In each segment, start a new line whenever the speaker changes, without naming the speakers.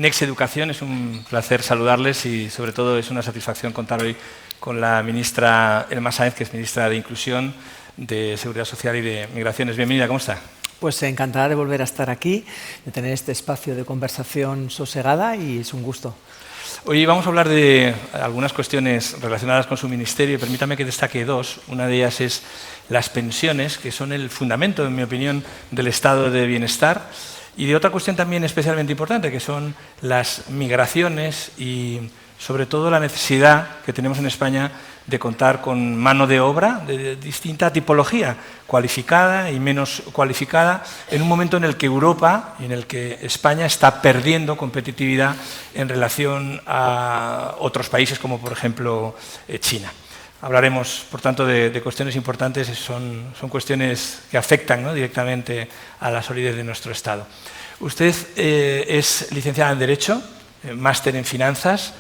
Next Educación. Es un placer saludarles y, sobre todo, es una satisfacción contar hoy con la ministra Elma Sáenz, que es ministra de Inclusión, de Seguridad Social y de Migraciones. Bienvenida, ¿cómo está?
Pues encantada de volver a estar aquí, de tener este espacio de conversación sosegada y es un gusto.
Hoy vamos a hablar de algunas cuestiones relacionadas con su ministerio y permítame que destaque dos. Una de ellas es las pensiones, que son el fundamento, en mi opinión, del estado de bienestar. Y de otra cuestión también especialmente importante, que son las migraciones y, sobre todo, la necesidad que tenemos en España de contar con mano de obra de distinta tipología, cualificada y menos cualificada, en un momento en el que Europa y en el que España está perdiendo competitividad en relación a otros países como, por ejemplo, China. Hablaremos, por tanto, de cuestiones importantes, son cuestiones que afectan, ¿no?, directamente a la solidez de nuestro Estado. Usted es licenciada en Derecho, máster en Finanzas,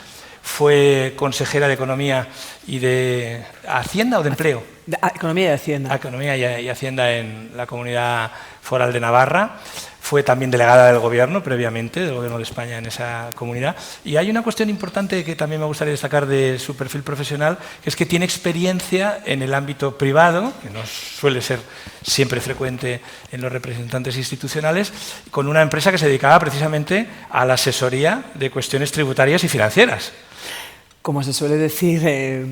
fue consejera de Economía y de Hacienda o de Empleo.
Economía y Hacienda.
Economía y Hacienda en la Comunidad Foral de Navarra. Fue también delegada del Gobierno previamente, del Gobierno de España en esa comunidad. Y hay una cuestión importante que también me gustaría destacar de su perfil profesional, que es que tiene experiencia en el ámbito privado, que no suele ser siempre frecuente en los representantes institucionales, con una empresa que se dedicaba precisamente a la asesoría de cuestiones tributarias y financieras.
Como se suele decir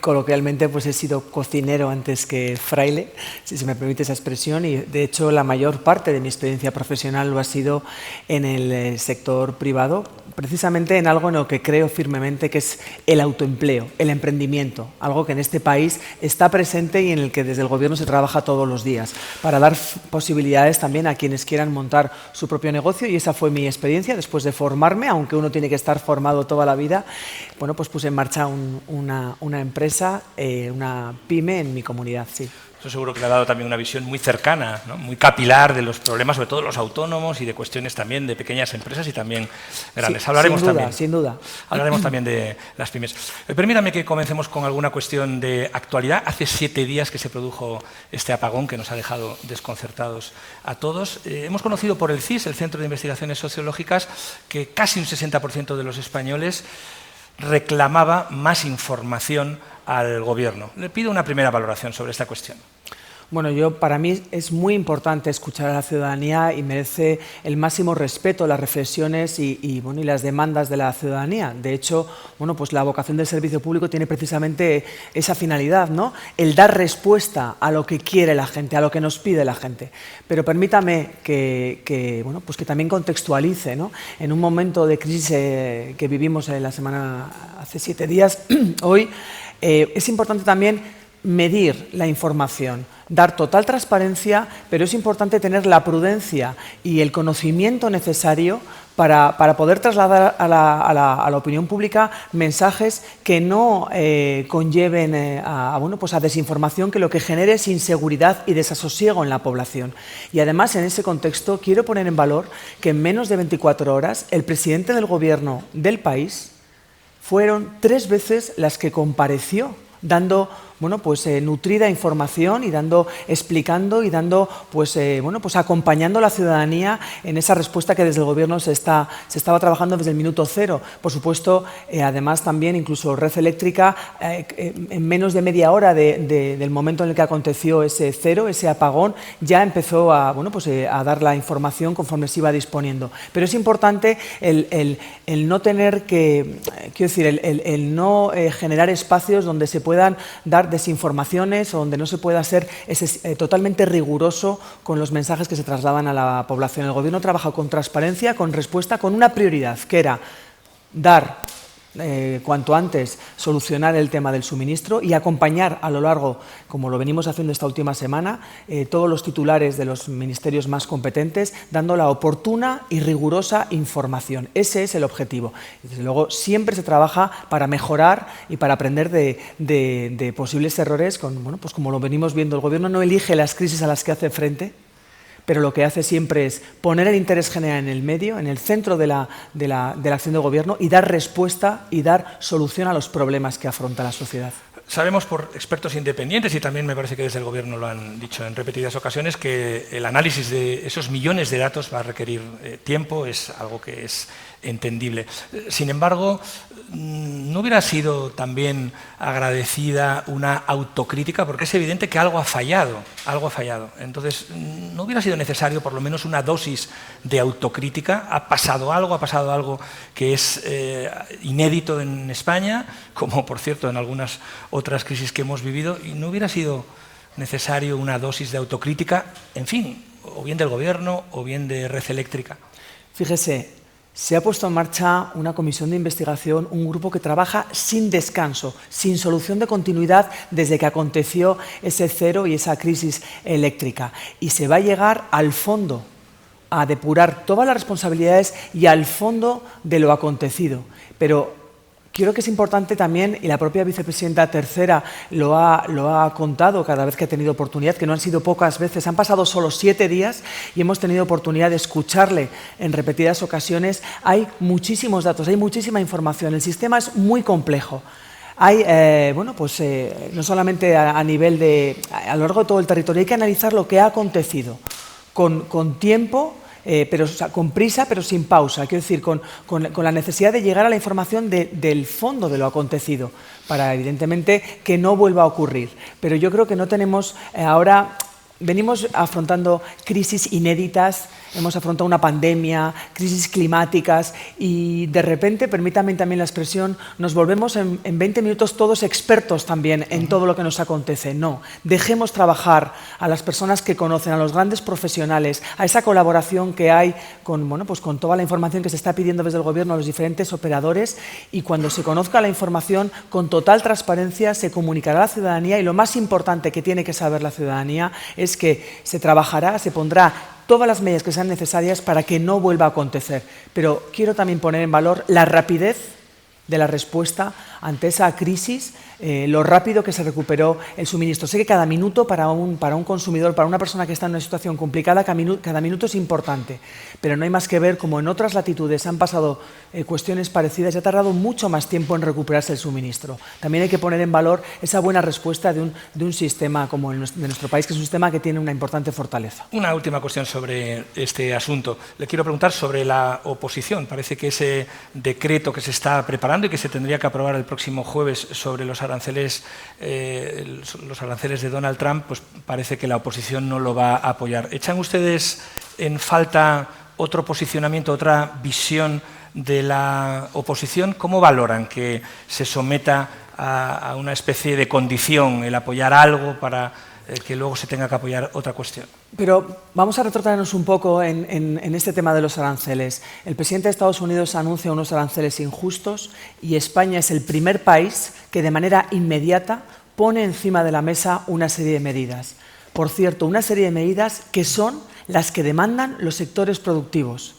coloquialmente, pues he sido cocinero antes que fraile, si se me permite esa expresión, y de hecho la mayor parte de mi experiencia profesional lo ha sido en el sector privado, precisamente en algo en lo que creo firmemente, que es el autoempleo, el emprendimiento, algo que en este país está presente y en el que desde el Gobierno se trabaja todos los días, para dar posibilidades también a quienes quieran montar su propio negocio, y esa fue mi experiencia después de formarme, aunque uno tiene que estar formado toda la vida. Bueno, pues puse en marcha una empresa, una pyme en mi comunidad, sí.
Eso seguro que le ha dado también una visión muy cercana, ¿no?, muy capilar de los problemas, sobre todo los autónomos y de cuestiones también de pequeñas empresas y también grandes.
Sí,
Hablaremos
sin duda.
Hablaremos también de las pymes. Permítame que comencemos con alguna cuestión de actualidad. Hace 7 días que se produjo este apagón que nos ha dejado desconcertados a todos. Hemos conocido por el CIS, el Centro de Investigaciones Sociológicas, que casi un 60% de los españoles reclamaba más información al Gobierno. Le pido una primera valoración sobre esta cuestión.
Bueno, para mí es muy importante escuchar a la ciudadanía y merece el máximo respeto las reflexiones y las demandas de la ciudadanía. De hecho, bueno, pues la vocación del servicio público tiene precisamente esa finalidad, ¿no?, el dar respuesta a lo que quiere la gente, a lo que nos pide la gente. Pero permítame que también contextualice, ¿no?, en un momento de crisis que vivimos la semana, hace 7 días, hoy, es importante también medir la información, dar total transparencia, pero es importante tener la prudencia y el conocimiento necesario para poder trasladar a la opinión pública mensajes que no conlleven a desinformación, que lo que genere es inseguridad y desasosiego en la población. Y además, en ese contexto, quiero poner en valor que en menos de 24 horas el presidente del Gobierno del país fueron 3 veces las que compareció, dando nutrida información y explicando y acompañando a la ciudadanía en esa respuesta que desde el Gobierno se estaba trabajando desde el minuto cero. Por supuesto, además también incluso Red Eléctrica, en menos de media hora del momento en el que aconteció ese apagón, ya empezó a dar la información conforme se iba disponiendo. Pero es importante el no tener que, el no generar espacios donde se puedan dar desinformaciones o donde no se pueda ser totalmente riguroso con los mensajes que se trasladan a la población. El Gobierno trabaja con transparencia, con respuesta, con una prioridad, que era dar cuanto antes solucionar el tema del suministro y acompañar a lo largo, como lo venimos haciendo esta última semana, todos los titulares de los ministerios más competentes, dando la oportuna y rigurosa información. Ese es el objetivo. Desde luego, siempre se trabaja para mejorar y para aprender de posibles errores. Como lo venimos viendo, el Gobierno no elige las crisis a las que hace frente, pero lo que hace siempre es poner el interés general en el medio, en el centro de la acción de Gobierno, y dar respuesta y dar solución a los problemas que afronta la sociedad.
Sabemos por expertos independientes, y también me parece que desde el Gobierno lo han dicho en repetidas ocasiones, que el análisis de esos millones de datos va a requerir tiempo, es algo que es entendible. Sin embargo, ¿no hubiera sido también agradecida una autocrítica? Porque es evidente que algo ha fallado, algo ha fallado. Entonces, ¿no hubiera sido necesario por lo menos una dosis de autocrítica? Ha pasado algo que es inédito en España, como por cierto en algunas otras crisis que hemos vivido, y no hubiera sido necesario una dosis de autocrítica, en fin, o bien del Gobierno o bien de Red Eléctrica.
Fíjese, se ha puesto en marcha una comisión de investigación, un grupo que trabaja sin descanso, sin solución de continuidad desde que aconteció ese cero y esa crisis eléctrica. Y se va a llegar al fondo, a depurar todas las responsabilidades y al fondo de lo acontecido. Pero creo que es importante también, y la propia vicepresidenta tercera lo ha contado cada vez que ha tenido oportunidad, que no han sido pocas veces, han pasado solo 7 días y hemos tenido oportunidad de escucharle en repetidas ocasiones. Hay muchísimos datos, hay muchísima información, el sistema es muy complejo. Hay, no solamente a nivel a lo largo de todo el territorio, hay que analizar lo que ha acontecido con tiempo, con prisa, pero sin pausa. Quiero decir, con la necesidad de llegar a la información del fondo de lo acontecido, para, evidentemente, que no vuelva a ocurrir. Pero yo creo que no tenemos ahora... Venimos afrontando crisis inéditas, hemos afrontado una pandemia, crisis climáticas y de repente, permítanme también la expresión, nos volvemos en 20 minutos todos expertos también en todo lo que nos acontece. No, dejemos trabajar a las personas que conocen, a los grandes profesionales, a esa colaboración que hay con toda la información que se está pidiendo desde el Gobierno a los diferentes operadores, y cuando se conozca la información con total transparencia se comunicará a la ciudadanía, y lo más importante que tiene que saber la ciudadanía es que se trabajará, se pondrá todas las medidas que sean necesarias para que no vuelva a acontecer. Pero quiero también poner en valor la rapidez de la respuesta ante esa crisis, lo rápido que se recuperó el suministro. Sé que cada minuto para un consumidor, para una persona que está en una situación complicada, cada minuto es importante, pero no hay más que ver cómo en otras latitudes han pasado cuestiones parecidas y ha tardado mucho más tiempo en recuperarse el suministro. También hay que poner en valor esa buena respuesta de un sistema como el de nuestro país, que es un sistema que tiene una importante fortaleza.
Una última cuestión sobre este asunto. Le quiero preguntar sobre la oposición. Parece que ese decreto que se está preparando y que se tendría que aprobar el próximo jueves sobre los aranceles de Donald Trump, pues parece que la oposición no lo va a apoyar. ¿Echan ustedes en falta otro posicionamiento, otra visión de la oposición? ¿Cómo valoran que se someta a una especie de condición el apoyar algo para que luego se tenga que apoyar otra cuestión?
Pero vamos a retrotraernos un poco en este tema de los aranceles. El presidente de Estados Unidos anuncia unos aranceles injustos y España es el primer país que de manera inmediata pone encima de la mesa una serie de medidas. Por cierto, una serie de medidas que son las que demandan los sectores productivos.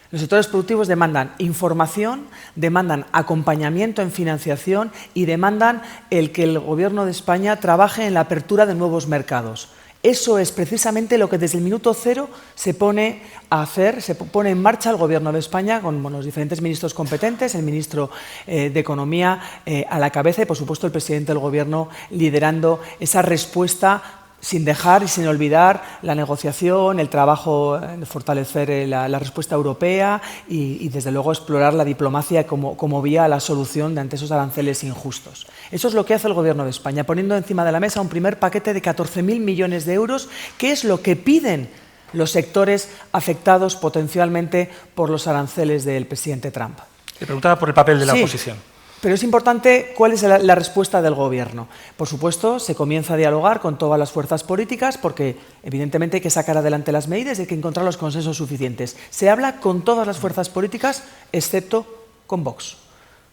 Los sectores productivos demandan información, demandan acompañamiento en financiación y demandan el que el Gobierno de España trabaje en la apertura de nuevos mercados. Eso es precisamente lo que desde el minuto cero se pone a hacer, se pone en marcha el Gobierno de España con los diferentes ministros competentes, el ministro de Economía a la cabeza y, por supuesto, el presidente del Gobierno liderando esa respuesta, sin dejar y sin olvidar la negociación, el trabajo de fortalecer la respuesta europea y, desde luego, explorar la diplomacia como vía a la solución ante esos aranceles injustos. Eso es lo que hace el Gobierno de España, poniendo encima de la mesa un primer paquete de 14.000 millones de euros, que es lo que piden los sectores afectados potencialmente por los aranceles del presidente Trump.
Le preguntaba por el papel de la oposición.
Pero es importante cuál es la respuesta del Gobierno. Por supuesto, se comienza a dialogar con todas las fuerzas políticas porque, evidentemente, hay que sacar adelante las medidas y hay que encontrar los consensos suficientes. Se habla con todas las fuerzas políticas, excepto con Vox.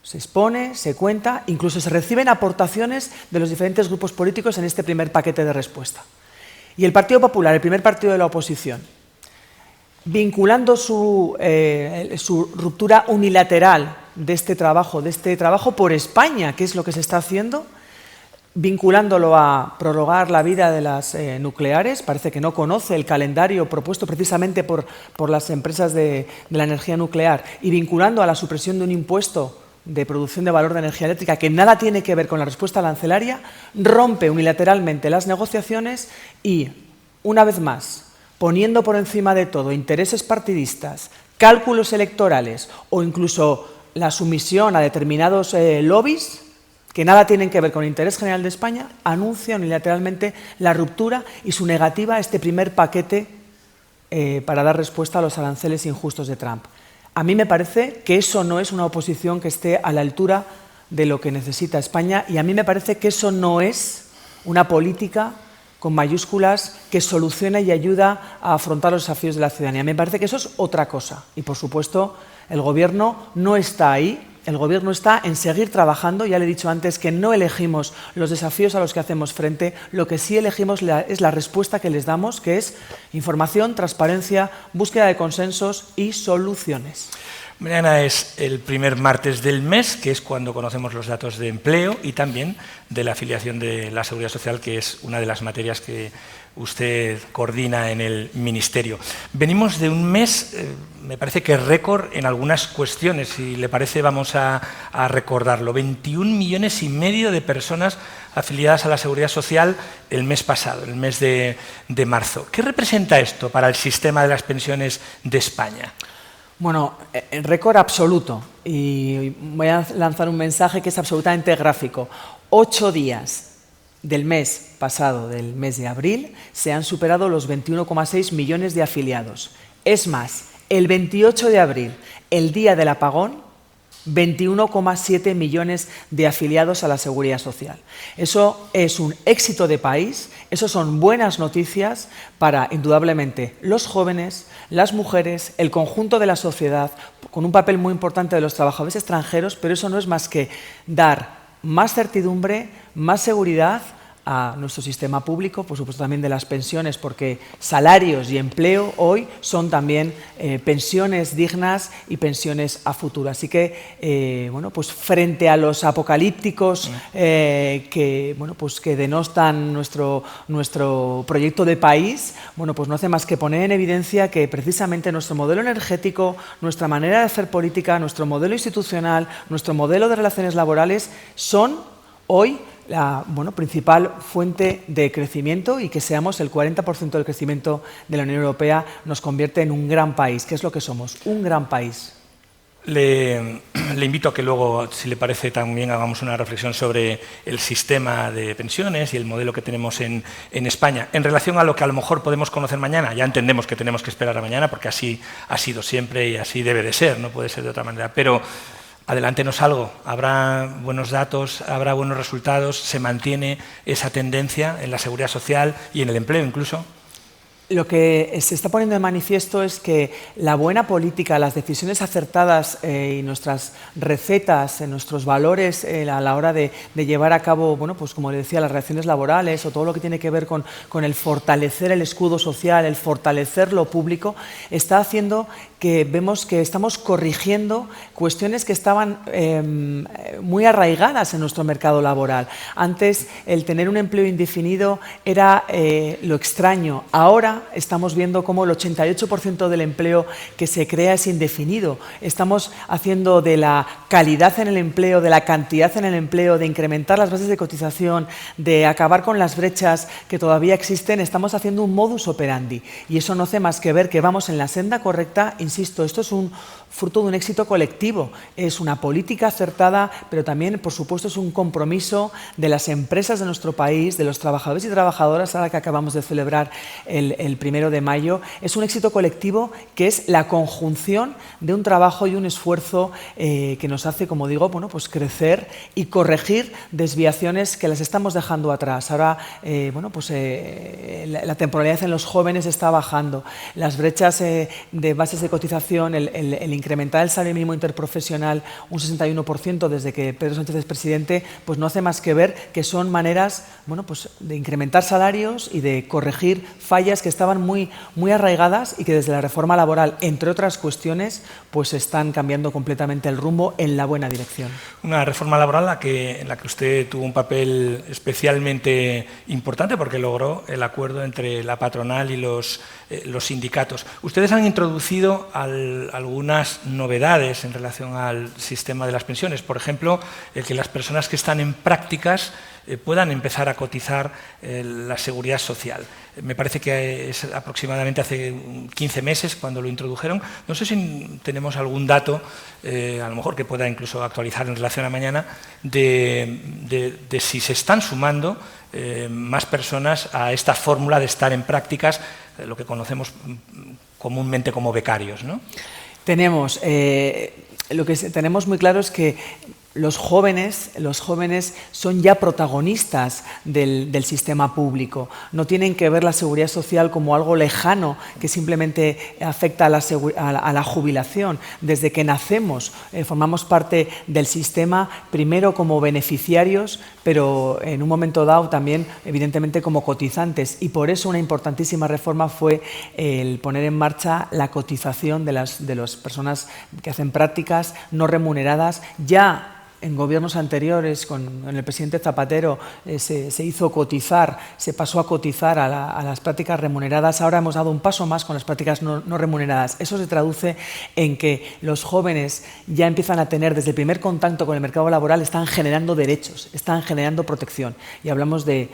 Se expone, se cuenta, incluso se reciben aportaciones de los diferentes grupos políticos en este primer paquete de respuesta. Y el Partido Popular, el primer partido de la oposición, vinculando su ruptura unilateral de este trabajo por España, que es lo que se está haciendo, vinculándolo a prorrogar la vida de las nucleares. Parece que no conoce el calendario propuesto precisamente por las empresas de la energía nuclear, y vinculando a la supresión de un impuesto de producción de valor de energía eléctrica que nada tiene que ver con la respuesta arancelaria, rompe unilateralmente las negociaciones y, una vez más, poniendo por encima de todo intereses partidistas, cálculos electorales o incluso la sumisión a determinados lobbies que nada tienen que ver con el interés general de España, anuncia unilateralmente la ruptura y su negativa a este primer paquete para dar respuesta a los aranceles injustos de Trump. A mí me parece que eso no es una oposición que esté a la altura de lo que necesita España y a mí me parece que eso no es una política con mayúsculas que soluciona y ayuda a afrontar los desafíos de la ciudadanía. Me parece que eso es otra cosa y, por supuesto, el Gobierno no está ahí. El Gobierno está en seguir trabajando. Ya le he dicho antes que no elegimos los desafíos a los que hacemos frente, lo que sí elegimos es la respuesta que les damos, que es información, transparencia, búsqueda de consensos y soluciones.
Mañana es el primer martes del mes, que es cuando conocemos los datos de empleo y también de la afiliación de la Seguridad Social, que es una de las materias que usted coordina en el Ministerio. Venimos de un mes, me parece que récord en algunas cuestiones, si le parece vamos a recordarlo. 21,5 millones de personas afiliadas a la Seguridad Social el mes pasado, el mes de marzo. ¿Qué representa esto para el sistema de las pensiones de España?
Bueno, récord absoluto, y voy a lanzar un mensaje que es absolutamente gráfico. 8 días del mes pasado, del mes de abril, se han superado los 21,6 millones de afiliados. Es más, el 28 de abril, el día del apagón, 21,7 millones de afiliados a la Seguridad Social. Eso es un éxito de país, eso son buenas noticias para, indudablemente, los jóvenes, las mujeres, el conjunto de la sociedad, con un papel muy importante de los trabajadores extranjeros, pero eso no es más que dar más certidumbre, más seguridad a nuestro sistema público, por supuesto también de las pensiones, porque salarios y empleo hoy son también pensiones dignas y pensiones a futuro. Así que, bueno, pues frente a los apocalípticos que denostan nuestro proyecto de país, bueno, pues no hace más que poner en evidencia que precisamente nuestro modelo energético, nuestra manera de hacer política, nuestro modelo institucional, nuestro modelo de relaciones laborales son hoy la principal fuente de crecimiento, y que seamos el 40% del crecimiento de la Unión Europea nos convierte en un gran país, que es lo que somos, un gran país.
Le invito a que luego, si le parece, también hagamos una reflexión sobre el sistema de pensiones y el modelo que tenemos en España. En relación a lo que a lo mejor podemos conocer mañana, ya entendemos que tenemos que esperar a mañana porque así ha sido siempre y así debe de ser, no puede ser de otra manera, pero adelántenos algo. ¿Habrá buenos datos, habrá buenos resultados? ¿Se mantiene esa tendencia en la seguridad social y en el empleo incluso?
Lo que se está poniendo de manifiesto es que la buena política, las decisiones acertadas y nuestras recetas, nuestros valores a la hora de llevar a cabo, bueno, pues como le decía, las relaciones laborales o todo lo que tiene que ver con el fortalecer el escudo social, el fortalecer lo público, está haciendo que vemos que estamos corrigiendo cuestiones que estaban muy arraigadas en nuestro mercado laboral. Antes, el tener un empleo indefinido era lo extraño. Ahora estamos viendo cómo el 88% del empleo que se crea es indefinido. Estamos haciendo de la calidad en el empleo, de la cantidad en el empleo, de incrementar las bases de cotización, de acabar con las brechas que todavía existen, estamos haciendo un modus operandi. Y eso no hace más que ver que vamos en la senda correcta. Insisto, esto es un fruto de un éxito colectivo, es una política acertada, pero también, por supuesto, es un compromiso de las empresas de nuestro país, de los trabajadores y trabajadoras, ahora que acabamos de celebrar el 1 de mayo. Es un éxito colectivo que es la conjunción de un trabajo y un esfuerzo que nos hace, como digo, bueno, pues crecer y corregir desviaciones que las estamos dejando atrás. Ahora, bueno, pues la temporalidad en los jóvenes está bajando, las brechas de bases de cotización, el incrementar el salario mínimo interprofesional un 61% desde que Pedro Sánchez es presidente, pues no hace más que ver que son maneras, bueno, pues de incrementar salarios y de corregir fallas que estaban muy arraigadas y que desde la reforma laboral, entre otras cuestiones, pues están cambiando completamente el rumbo en la buena dirección.
Una reforma laboral en la que usted tuvo un papel especialmente importante porque logró el acuerdo entre la patronal y los sindicatos. Ustedes han introducido algunas novedades en relación al sistema de las pensiones. Por ejemplo, el que las personas que están en prácticas puedan empezar a cotizar la seguridad social. Me parece que es aproximadamente hace 15 meses cuando lo introdujeron. No sé si tenemos algún dato, a lo mejor que pueda incluso actualizar en relación a mañana, de si se están sumando más personas a esta fórmula de estar en prácticas, lo que conocemos comúnmente como becarios, ¿no?
Tenemos, lo que tenemos muy claro es que los jóvenes son ya protagonistas del sistema público. No tienen que ver la seguridad social como algo lejano que simplemente afecta a la jubilación. Desde que nacemos formamos parte del sistema, primero como beneficiarios, pero en un momento dado también, evidentemente, como cotizantes. Y por eso una importantísima reforma fue el poner en marcha la cotización de las personas que hacen prácticas no remuneradas. Ya en gobiernos anteriores, con el presidente Zapatero, se hizo cotizar, se pasó a cotizar a las prácticas remuneradas. Ahora hemos dado un paso más con las prácticas no remuneradas. Eso se traduce en que los jóvenes ya empiezan a tener, desde el primer contacto con el mercado laboral, están generando derechos, están generando protección. Y hablamos de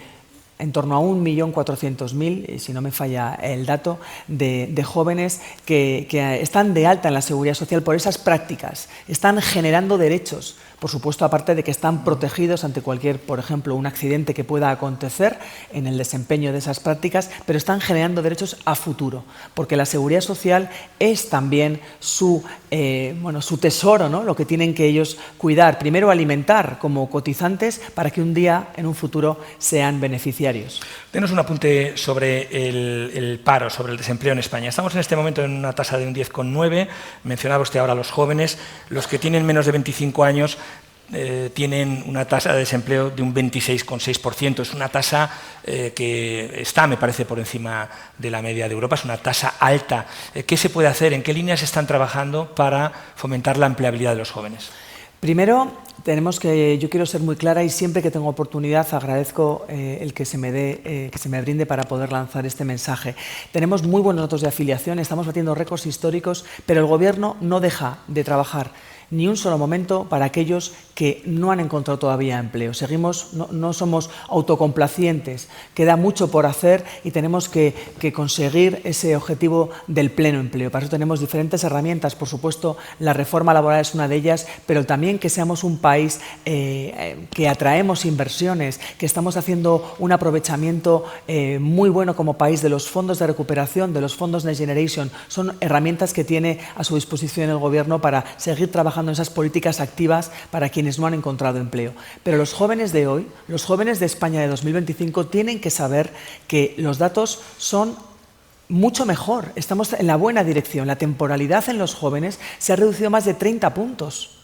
en torno a 1.400.000, si no me falla el dato, de jóvenes que están de alta en la seguridad social por esas prácticas, están generando derechos. Por supuesto, aparte de que están protegidos ante cualquier, por ejemplo, un accidente que pueda acontecer en el desempeño de esas prácticas, pero están generando derechos a futuro, porque la seguridad social es también su tesoro, ¿no? Lo que tienen que ellos cuidar. Primero, alimentar como cotizantes para que un día, en un futuro, sean beneficiarios.
Denos un apunte sobre el paro, sobre el desempleo en España. Estamos en este momento en una tasa de un 10,9. Mencionaba usted ahora a los jóvenes. Los que tienen menos de 25 años tienen una tasa de desempleo de un 26,6%. Es una tasa que está, me parece, por encima de la media de Europa. Es una tasa alta. ¿Qué se puede hacer? ¿En qué líneas se están trabajando para fomentar la empleabilidad de los jóvenes?
Primero, yo quiero ser muy clara y siempre que tengo oportunidad agradezco el que se me brinde para poder lanzar este mensaje. Tenemos muy buenos datos de afiliación, estamos batiendo récords históricos, pero el Gobierno no deja de trabajar ni un solo momento para aquellos que no han encontrado todavía empleo. No somos autocomplacientes, queda mucho por hacer y tenemos que conseguir ese objetivo del pleno empleo. Para eso tenemos diferentes herramientas, por supuesto, la reforma laboral es una de ellas, pero también que seamos un país que atraemos inversiones, que estamos haciendo un aprovechamiento muy bueno como país de los fondos de recuperación, de los fondos Next Generation. Son herramientas que tiene a su disposición el Gobierno para seguir trabajando en esas políticas activas para quienes no han encontrado empleo. Pero los jóvenes de hoy, los jóvenes de España de 2025, tienen que saber que los datos son mucho mejor. Estamos en la buena dirección. La temporalidad en los jóvenes se ha reducido más de 30 puntos,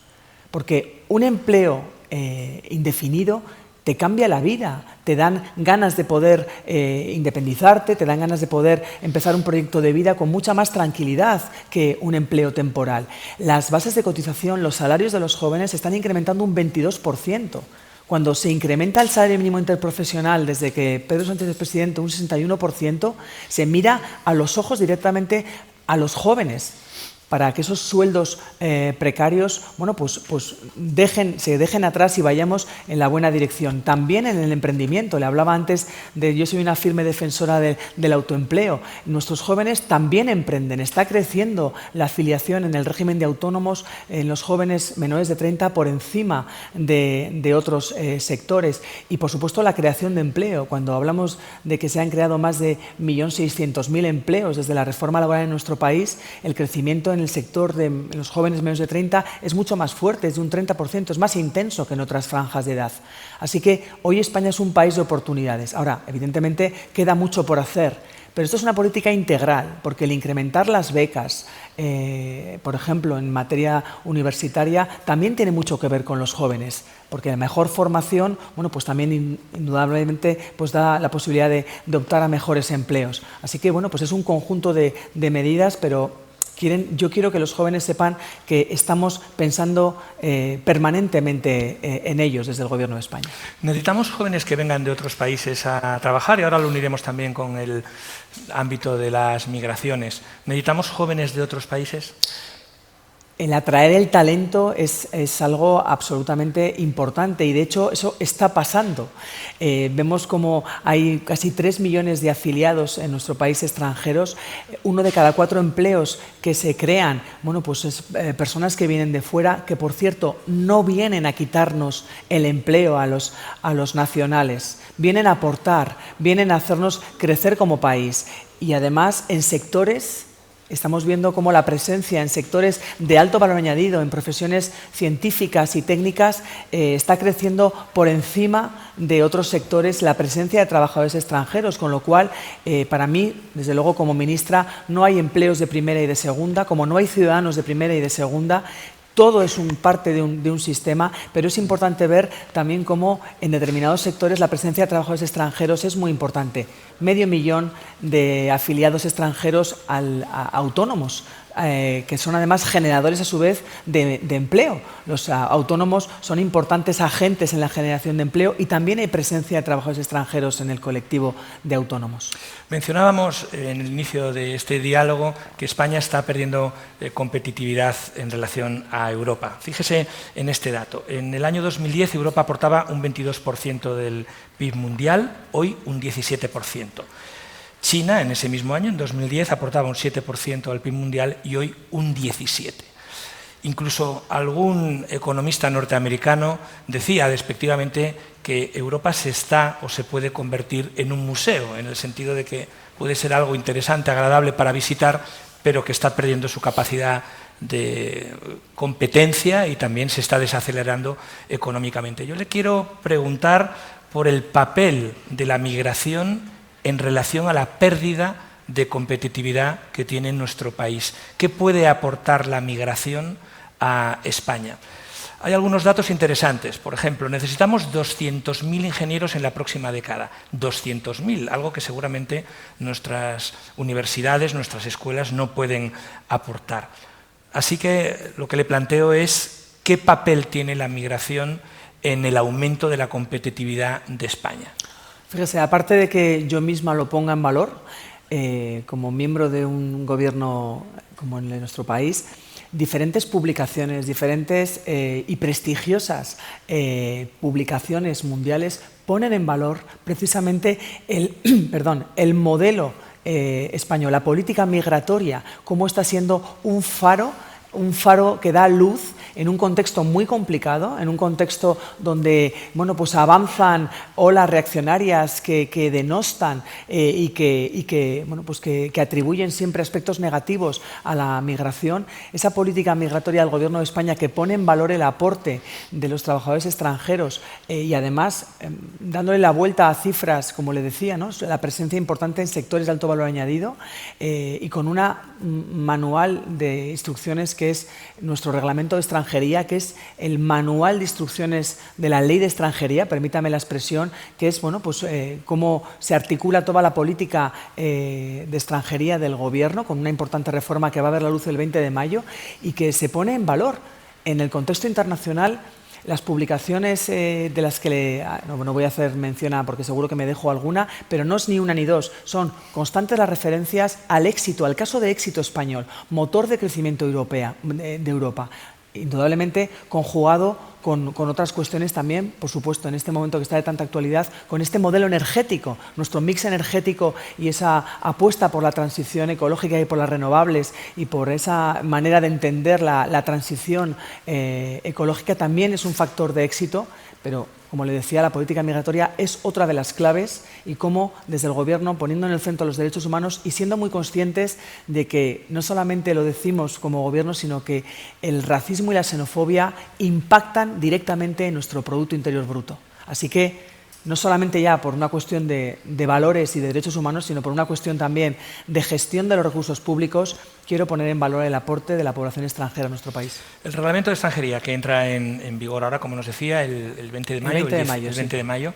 porque un empleo indefinido te cambia la vida, te dan ganas de poder independizarte, te dan ganas de poder empezar un proyecto de vida con mucha más tranquilidad que un empleo temporal. Las bases de cotización, los salarios de los jóvenes están incrementando un 22%. Cuando se incrementa el salario mínimo interprofesional desde que Pedro Sánchez es presidente un 61%, se mira a los ojos directamente a los jóvenes, para que esos sueldos precarios se dejen atrás y vayamos en la buena dirección. También en el emprendimiento, le hablaba antes yo soy una firme defensora del autoempleo. Nuestros jóvenes también emprenden, está creciendo la afiliación en el régimen de autónomos en los jóvenes menores de 30 por encima de otros sectores. Y por supuesto la creación de empleo. Cuando hablamos de que se han creado más de 1.600.000 empleos desde la reforma laboral en nuestro país, el crecimiento en el sector de los jóvenes menos de 30 es mucho más fuerte, es de un 30%, es más intenso que en otras franjas de edad. Así que hoy España es un país de oportunidades. Ahora, evidentemente, queda mucho por hacer, pero esto es una política integral, porque el incrementar las becas, por ejemplo, en materia universitaria, también tiene mucho que ver con los jóvenes, porque la mejor formación, pues también indudablemente da la posibilidad de optar a mejores empleos. Así que, es un conjunto de medidas, pero Yo quiero que los jóvenes sepan que estamos pensando permanentemente en ellos desde el Gobierno de España.
Necesitamos jóvenes que vengan de otros países a trabajar, y ahora lo uniremos también con el ámbito de las migraciones. ¿Necesitamos jóvenes de otros países?
El atraer el talento es algo absolutamente importante y de hecho eso está pasando. Vemos como hay casi 3 millones de afiliados en nuestro país extranjeros. 1 de cada 4 empleos que se crean, bueno, pues es personas que vienen de fuera, que por cierto no vienen a quitarnos el empleo a los nacionales, vienen a aportar, vienen a hacernos crecer como país y además en sectores. Estamos viendo cómo la presencia en sectores de alto valor añadido, en profesiones científicas y técnicas, está creciendo por encima de otros sectores la presencia de trabajadores extranjeros, con lo cual, para mí, desde luego como ministra, no hay empleos de primera y de segunda, como no hay ciudadanos de primera y de segunda. Todo es parte de un sistema, pero es importante ver también cómo en determinados sectores la presencia de trabajadores extranjeros es muy importante. 500.000 de afiliados extranjeros autónomos, que son además generadores a su vez de empleo. Los autónomos son importantes agentes en la generación de empleo y también hay presencia de trabajadores extranjeros en el colectivo de autónomos.
Mencionábamos en el inicio de este diálogo que España está perdiendo competitividad en relación a Europa. Fíjese en este dato. En el año 2010 Europa aportaba un 22% del PIB mundial, hoy un 17%. China, en ese mismo año, en 2010, aportaba un 7% al PIB mundial y hoy un 17%. Incluso algún economista norteamericano decía despectivamente que Europa se puede convertir en un museo, en el sentido de que puede ser algo interesante, agradable para visitar, pero que está perdiendo su capacidad de competencia y también se está desacelerando económicamente. Yo le quiero preguntar por el papel de la migración en relación a la pérdida de competitividad que tiene nuestro país. ¿Qué puede aportar la migración a España? Hay algunos datos interesantes. Por ejemplo, necesitamos 200.000 ingenieros en la próxima década. 200.000, algo que seguramente nuestras universidades, nuestras escuelas no pueden aportar. Así que lo que le planteo es ¿qué papel tiene la migración en el aumento de la competitividad de España?
Fíjese, aparte de que yo misma lo ponga en valor, como miembro de un gobierno como el de nuestro país, diferentes publicaciones, diferentes y prestigiosas publicaciones mundiales ponen en valor precisamente el modelo español, la política migratoria, cómo está siendo un faro que da luz en un contexto muy complicado, en un contexto donde bueno, pues avanzan olas reaccionarias que denostan y que atribuyen siempre aspectos negativos a la migración. Esa política migratoria del Gobierno de España que pone en valor el aporte de los trabajadores extranjeros y además dándole la vuelta a cifras, como le decía, ¿no? La presencia importante en sectores de alto valor añadido y con una manual de instrucciones que es nuestro reglamento de extranjería, que es el manual de instrucciones de la ley de extranjería, permítame la expresión, que es bueno, pues, cómo se articula toda la política de extranjería del Gobierno, con una importante reforma que va a ver la luz el 20 de mayo y que se pone en valor en el contexto internacional. Las publicaciones de las que no voy a hacer mención porque seguro que me dejo alguna, pero no es ni una ni dos, son constantes las referencias al éxito, al caso de éxito español, motor de crecimiento de Europa, indudablemente conjugado con otras cuestiones también, por supuesto, en este momento que está de tanta actualidad, con este modelo energético, nuestro mix energético y esa apuesta por la transición ecológica y por las renovables y por esa manera de entender la transición ecológica también es un factor de éxito, pero como le decía, la política migratoria es otra de las claves y cómo desde el Gobierno, poniendo en el centro los derechos humanos y siendo muy conscientes de que no solamente lo decimos como Gobierno, sino que el racismo y la xenofobia impactan directamente en nuestro Producto Interior Bruto. Así que no solamente ya por una cuestión de valores y de derechos humanos, sino por una cuestión también de gestión de los recursos públicos, quiero poner en valor el aporte de la población extranjera en nuestro país.
El reglamento de extranjería que entra en vigor ahora, como nos decía, el 20 de mayo.
El 20
de mayo.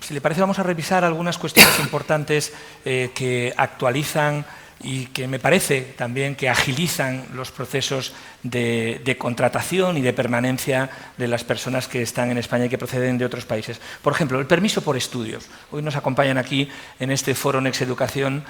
Si le parece, vamos a revisar algunas cuestiones importantes que actualizan y que me parece también que agilizan los procesos de contratación y de permanencia de las personas que están en España y que proceden de otros países. Por ejemplo, el permiso por estudios. Hoy nos acompañan aquí en este foro Next Educación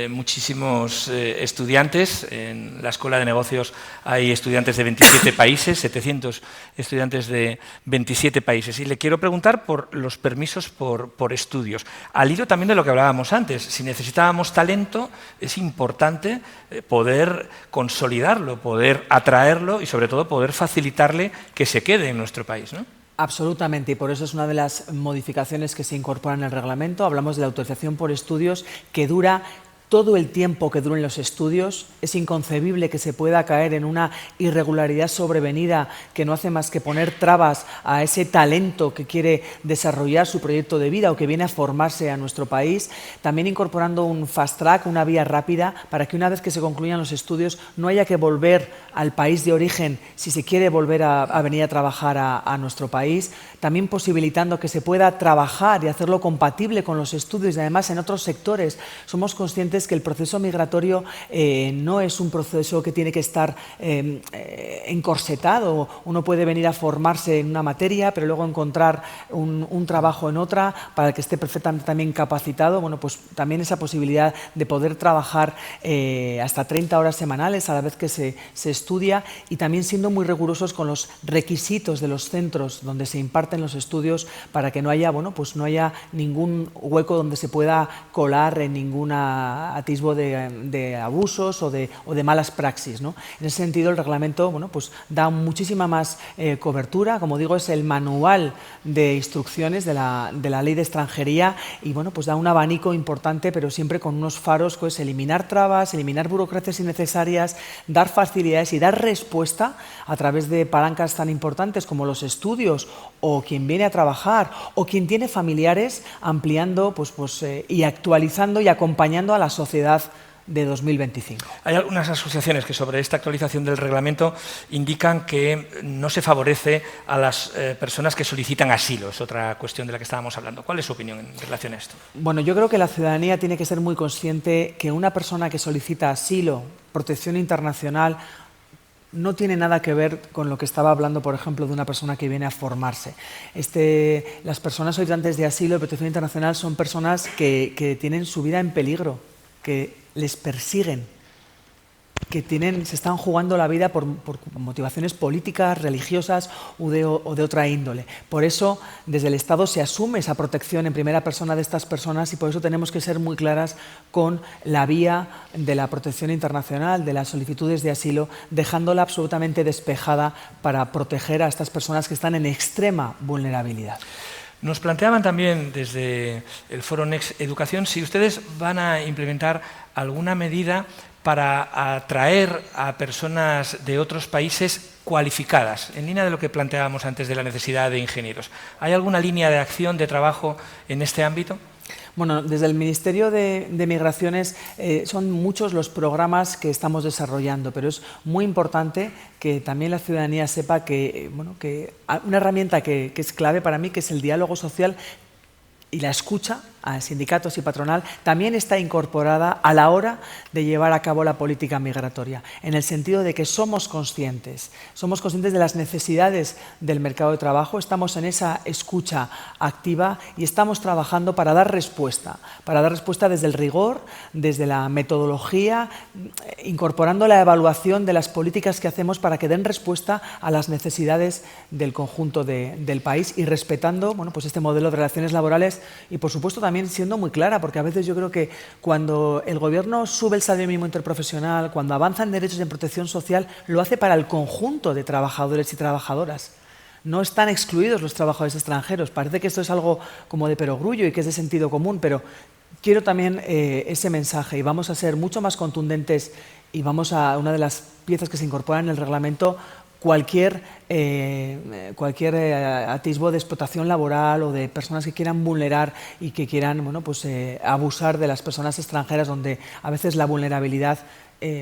muchísimos estudiantes. En la Escuela de Negocios hay estudiantes de 27 países, 700 estudiantes de 27 países. Y le quiero preguntar por los permisos por estudios. Al hilo también de lo que hablábamos antes, si necesitábamos talento, es importante poder consolidarlo, poder atraerlo y sobre todo poder facilitarle que se quede en nuestro país, ¿no?
Absolutamente, y por eso es una de las modificaciones que se incorporan en el reglamento. Hablamos de la autorización por estudios que dura todo el tiempo que duren los estudios. Es inconcebible que se pueda caer en una irregularidad sobrevenida que no hace más que poner trabas a ese talento que quiere desarrollar su proyecto de vida o que viene a formarse a nuestro país. También incorporando un fast track, una vía rápida, para que una vez que se concluyan los estudios no haya que volver al país de origen si se quiere volver a venir a trabajar a nuestro país. También posibilitando que se pueda trabajar y hacerlo compatible con los estudios y además en otros sectores. Somos conscientes que el proceso migratorio no es un proceso que tiene que estar encorsetado. Uno puede venir a formarse en una materia, pero luego encontrar un trabajo en otra para el que esté perfectamente también capacitado. Bueno, pues también esa posibilidad de poder trabajar hasta 30 horas semanales a la vez que se estudia, y también siendo muy rigurosos con los requisitos de los centros donde se imparten los estudios para que no haya, bueno, pues no haya ningún hueco donde se pueda colar en ninguna atisbo de abusos o de malas praxis, ¿no? En ese sentido, el reglamento, bueno, pues da muchísima más cobertura. Como digo, es el manual de instrucciones de la Ley de Extranjería y, bueno, pues da un abanico importante, pero siempre con unos faros, pues eliminar trabas, eliminar burocracias innecesarias, dar facilidades y dar respuesta a través de palancas tan importantes como los estudios o quien viene a trabajar o quien tiene familiares, ampliando y actualizando y acompañando a la sociedad de 2025.
Hay algunas asociaciones que sobre esta actualización del reglamento indican que no se favorece a las personas que solicitan asilo. Es otra cuestión de la que estábamos hablando. ¿Cuál es su opinión en relación a esto?
Bueno, yo creo que la ciudadanía tiene que ser muy consciente que una persona que solicita asilo, protección internacional, no tiene nada que ver con lo que estaba hablando, por ejemplo, de una persona que viene a formarse. Las personas solicitantes de asilo y protección internacional son personas que tienen su vida en peligro, que les persiguen, que se están jugando la vida por motivaciones políticas, religiosas o de otra índole. Por eso, desde el Estado se asume esa protección en primera persona de estas personas y por eso tenemos que ser muy claras con la vía de la protección internacional, de las solicitudes de asilo, dejándola absolutamente despejada para proteger a estas personas que están en extrema vulnerabilidad.
Nos planteaban también desde el Foro Next Educación si ustedes van a implementar alguna medida para atraer a personas de otros países cualificadas, en línea de lo que planteábamos antes de la necesidad de ingenieros. ¿Hay alguna línea de acción, de trabajo en este ámbito?
Bueno, desde el Ministerio de Migraciones son muchos los programas que estamos desarrollando, pero es muy importante que también la ciudadanía sepa que una herramienta que es clave para mí, que es el diálogo social y la escucha a sindicatos y patronal, también está incorporada a la hora de llevar a cabo la política migratoria, en el sentido de que somos conscientes de las necesidades del mercado de trabajo, estamos en esa escucha activa y estamos trabajando para dar respuesta desde el rigor, desde la metodología, incorporando la evaluación de las políticas que hacemos para que den respuesta a las necesidades del conjunto del país y respetando este modelo de relaciones laborales y, por supuesto, también siendo muy clara, porque a veces yo creo que cuando el Gobierno sube el salario mínimo interprofesional, cuando avanza en derechos en protección social, lo hace para el conjunto de trabajadores y trabajadoras. No están excluidos los trabajadores extranjeros. Parece que esto es algo como de perogrullo y que es de sentido común, pero quiero también ese mensaje y vamos a ser mucho más contundentes y vamos a una de las piezas que se incorporan en el reglamento, cualquier atisbo de explotación laboral o de personas que quieran vulnerar y que quieran abusar de las personas extranjeras, donde a veces la vulnerabilidad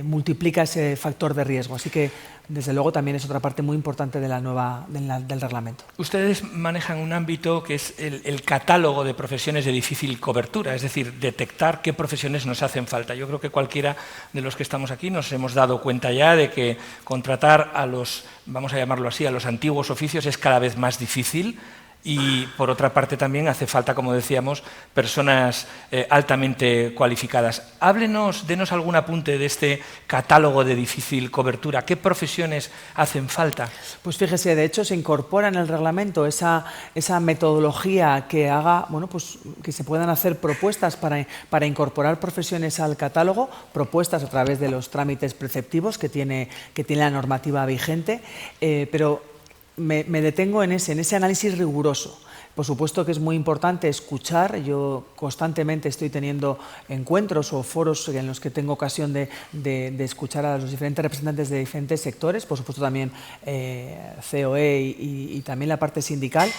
multiplica ese factor de riesgo. Así que, desde luego, también es otra parte muy importante de del reglamento.
Ustedes manejan un ámbito que es el catálogo de profesiones de difícil cobertura, es decir, detectar qué profesiones nos hacen falta. Yo creo que cualquiera de los que estamos aquí nos hemos dado cuenta ya de que contratar a los, vamos a llamarlo así, a los antiguos oficios es cada vez más difícil. Y, por otra parte, también hace falta, como decíamos, personas altamente cualificadas. Denos algún apunte de este catálogo de difícil cobertura. ¿Qué profesiones hacen falta?
Pues fíjese, de hecho, se incorpora en el reglamento esa metodología que haga, bueno, pues que se puedan hacer propuestas para incorporar profesiones al catálogo, propuestas a través de los trámites preceptivos que tiene la normativa vigente, pero me detengo en ese análisis riguroso. Por supuesto que es muy importante escuchar. Yo constantemente estoy teniendo encuentros o foros en los que tengo ocasión de escuchar a los diferentes representantes de diferentes sectores, por supuesto también COE y también la parte sindical.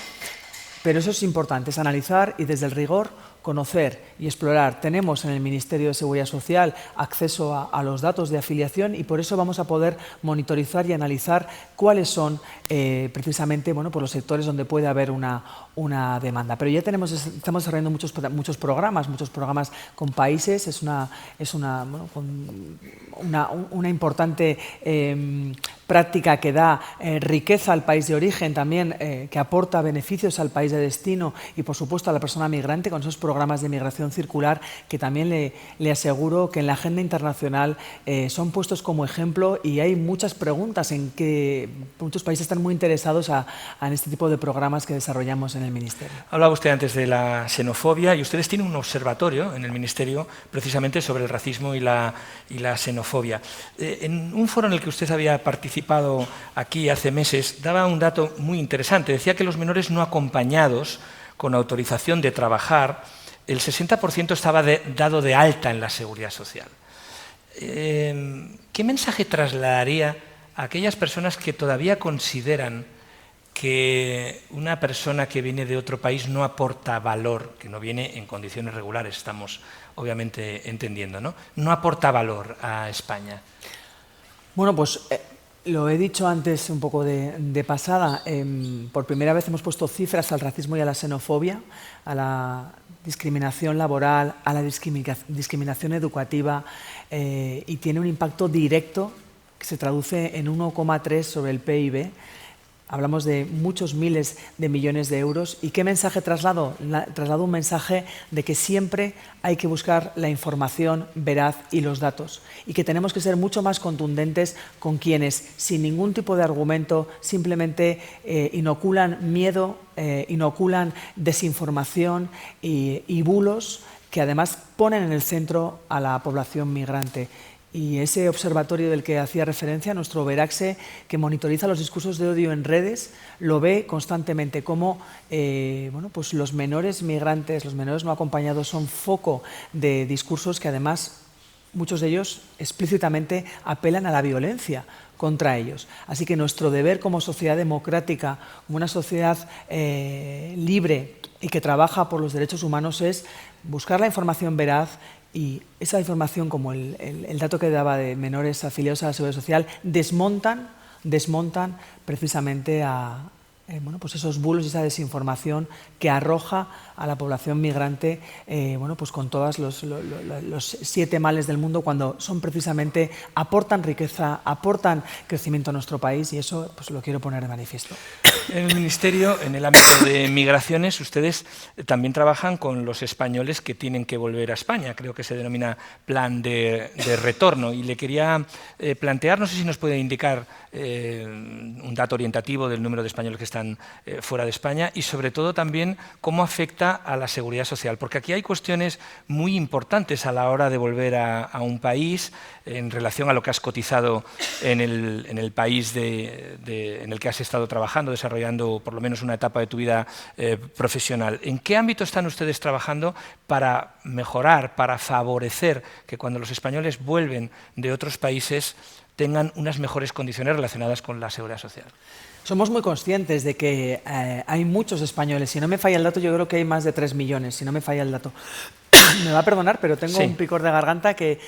Pero eso es importante, es analizar y desde el rigor conocer y explorar. Tenemos en el Ministerio de Seguridad Social acceso a los datos de afiliación y por eso vamos a poder monitorizar y analizar cuáles son precisamente pues los sectores donde puede haber una demanda. Pero ya estamos desarrollando muchos programas con países, es una importante práctica que da riqueza al país de origen, también que aporta beneficios al país de destino y por supuesto a la persona migrante con esos programas de migración circular que también le aseguro que en la agenda internacional son puestos como ejemplo y hay muchas preguntas en que muchos países están muy interesados en este tipo de programas que desarrollamos en el Ministerio.
Hablaba usted antes de la xenofobia y ustedes tienen un observatorio en el Ministerio precisamente sobre el racismo y la xenofobia. En un foro en el que usted había participado aquí hace meses daba un dato muy interesante. Decía que los menores no acompañados con autorización de trabajar, el 60% estaba dado de alta en la Seguridad Social. ¿Qué mensaje trasladaría a aquellas personas que todavía consideran que una persona que viene de otro país no aporta valor, que no viene en condiciones regulares, estamos obviamente entendiendo, ¿no? No aporta valor a España?
Bueno, pues lo he dicho antes un poco de pasada. Por primera vez hemos puesto cifras al racismo y a la xenofobia, a la discriminación laboral, a la discriminación educativa y tiene un impacto directo que se traduce en 1,3 sobre el PIB. Hablamos de muchos miles de millones de euros. ¿Y qué mensaje traslado? Traslado un mensaje de que siempre hay que buscar la información veraz y los datos y que tenemos que ser mucho más contundentes con quienes, sin ningún tipo de argumento, simplemente inoculan miedo, inoculan desinformación y bulos que además ponen en el centro a la población migrante. Y ese observatorio del que hacía referencia, nuestro Veraxe, que monitoriza los discursos de odio en redes, lo ve constantemente como pues los menores migrantes, los menores no acompañados son foco de discursos que además muchos de ellos explícitamente apelan a la violencia contra ellos. Así que nuestro deber como sociedad democrática, como una sociedad libre y que trabaja por los derechos humanos es buscar la información veraz. Y esa información, como el dato que daba de menores afiliados a la Seguridad Social, desmontan precisamente pues esos bulos y esa desinformación que arroja a la población migrante pues con todos los 7 males del mundo, cuando son precisamente, aportan riqueza, aportan crecimiento a nuestro país y eso pues lo quiero poner de manifiesto.
En el Ministerio, en el ámbito de migraciones, ustedes también trabajan con los españoles que tienen que volver a España. Creo que se denomina plan de retorno. Y le quería plantear, no sé si nos puede indicar un dato orientativo del número de españoles que están fuera de España y sobre todo también cómo afecta a la seguridad social. Porque aquí hay cuestiones muy importantes a la hora de volver a un país en relación a lo que has cotizado en el país en el que has estado trabajando, desarrollando por lo menos una etapa de tu vida profesional. ¿En qué ámbito están ustedes trabajando para mejorar, para favorecer que cuando los españoles vuelven de otros países tengan unas mejores condiciones relacionadas con la seguridad social?
Somos muy conscientes de que hay muchos españoles. Si no me falla el dato, yo creo que hay más de 3 millones, si no me falla el dato. Me va a perdonar, pero tengo un picor de garganta que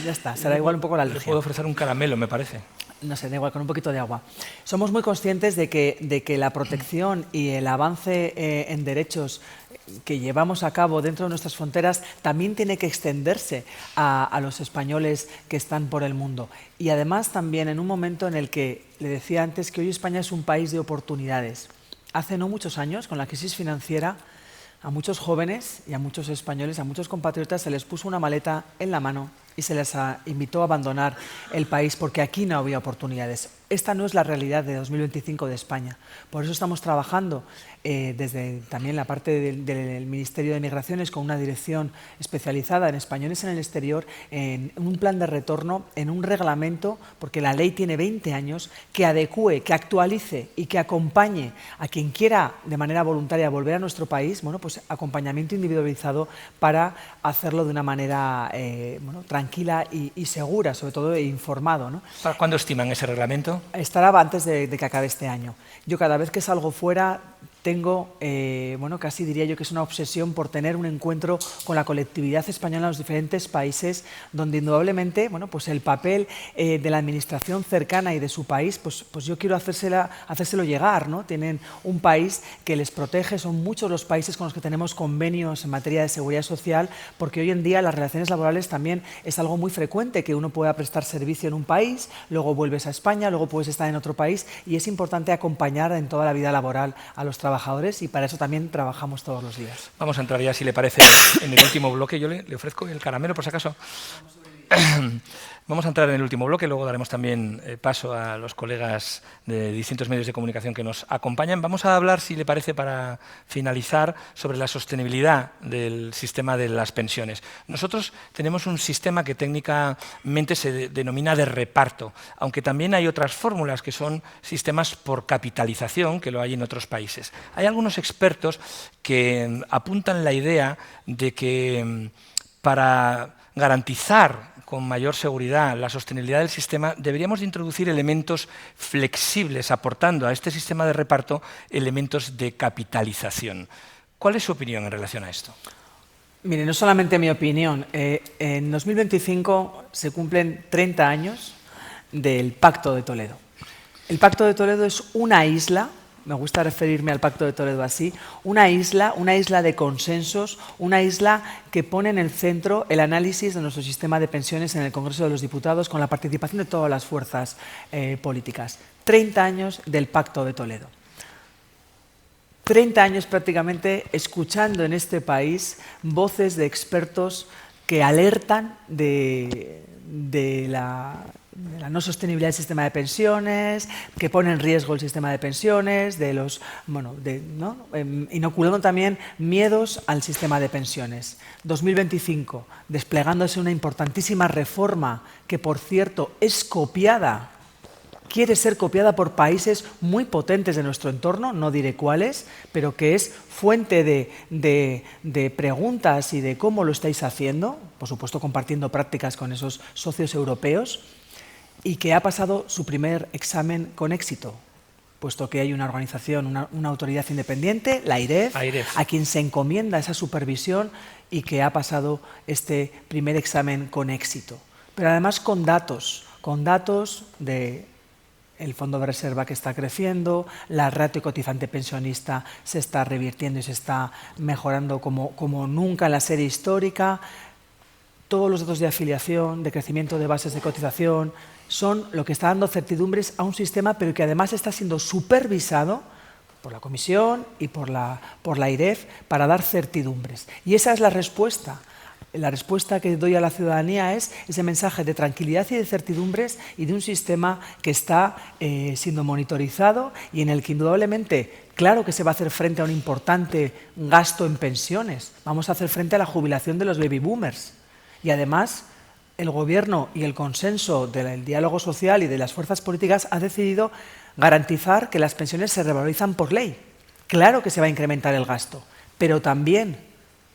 Ya está, será igual un poco la
Le
alergia.
puedo ofrecer un caramelo, me parece.
No sé, da igual, con un poquito de agua. Somos muy conscientes de que la protección y el avance en derechos que llevamos a cabo dentro de nuestras fronteras también tiene que extenderse a los españoles que están por el mundo. Y además también en un momento en el que, le decía antes, que hoy España es un país de oportunidades. Hace no muchos años, con la crisis financiera, a muchos jóvenes y a muchos españoles, a muchos compatriotas se les puso una maleta en la mano y se les invitó a abandonar el país porque aquí no había oportunidades. Esta no es la realidad de 2025 de España. Por eso estamos trabajando desde también la parte del Ministerio de Migraciones con una dirección especializada en españoles en el exterior, en un plan de retorno, en un reglamento, porque la ley tiene 20 años, que adecúe, que actualice y que acompañe a quien quiera de manera voluntaria volver a nuestro país, bueno, pues acompañamiento individualizado para hacerlo de una manera tranquila y segura, sobre todo e informado, ¿no?
¿Para cuándo estiman ese reglamento?
Estará antes de que acabe este año. Yo cada vez que salgo fuera tengo, casi diría yo que es una obsesión por tener un encuentro con la colectividad española en los diferentes países, donde indudablemente, pues el papel de la administración cercana y de su país, pues yo quiero hacérselo llegar, ¿no? Tienen un país que les protege, son muchos los países con los que tenemos convenios en materia de seguridad social, porque hoy en día las relaciones laborales también es algo muy frecuente, que uno pueda prestar servicio en un país, luego vuelves a España, luego puedes estar en otro país, y es importante acompañar en toda la vida laboral a los trabajadores, y para eso también trabajamos todos los días.
Vamos a entrar ya, si le parece, en el último bloque. Yo le ofrezco el caramelo, por si acaso. Vamos a entrar en el último bloque, luego daremos también paso a los colegas de distintos medios de comunicación que nos acompañan. Vamos a hablar, si le parece, para finalizar, sobre la sostenibilidad del sistema de las pensiones. Nosotros tenemos un sistema que técnicamente se denomina de reparto, aunque también hay otras fórmulas que son sistemas por capitalización, que lo hay en otros países. Hay algunos expertos que apuntan la idea de que para garantizar con mayor seguridad la sostenibilidad del sistema, deberíamos de introducir elementos flexibles, aportando a este sistema de reparto elementos de capitalización. ¿Cuál es su opinión en relación a esto?
Mire, no solamente mi opinión. En 2025 se cumplen 30 años del Pacto de Toledo. El Pacto de Toledo es una isla, me gusta referirme al Pacto de Toledo así, una isla de consensos, una isla que pone en el centro el análisis de nuestro sistema de pensiones en el Congreso de los Diputados con la participación de todas las fuerzas políticas. 30 años del Pacto de Toledo. 30 años prácticamente escuchando en este país voces de expertos que alertan de la no sostenibilidad del sistema de pensiones, que pone en riesgo el sistema de pensiones, inoculando también miedos al sistema de pensiones. 2025, desplegándose una importantísima reforma que, por cierto, es copiada, quiere ser copiada por países muy potentes de nuestro entorno, no diré cuáles, pero que es fuente de preguntas y de cómo lo estáis haciendo, por supuesto compartiendo prácticas con esos socios europeos, y que ha pasado su primer examen con éxito, puesto que hay una organización, una autoridad independiente, la AIREF, a quien se encomienda esa supervisión y que ha pasado este primer examen con éxito. Pero además con datos de el fondo de reserva que está creciendo, la ratio cotizante pensionista se está revirtiendo y se está mejorando como nunca en la serie histórica. Todos los datos de afiliación, de crecimiento de bases de cotización, son lo que está dando certidumbres a un sistema, pero que además está siendo supervisado por la Comisión y por la AIREF para dar certidumbres. Y esa es la respuesta. La respuesta que doy a la ciudadanía es ese mensaje de tranquilidad y de certidumbres y de un sistema que está siendo monitorizado y en el que indudablemente, claro que se va a hacer frente a un importante gasto en pensiones. Vamos a hacer frente a la jubilación de los baby boomers. Y además, el Gobierno y el consenso del diálogo social y de las fuerzas políticas ha decidido garantizar que las pensiones se revalorizan por ley. Claro que se va a incrementar el gasto, pero también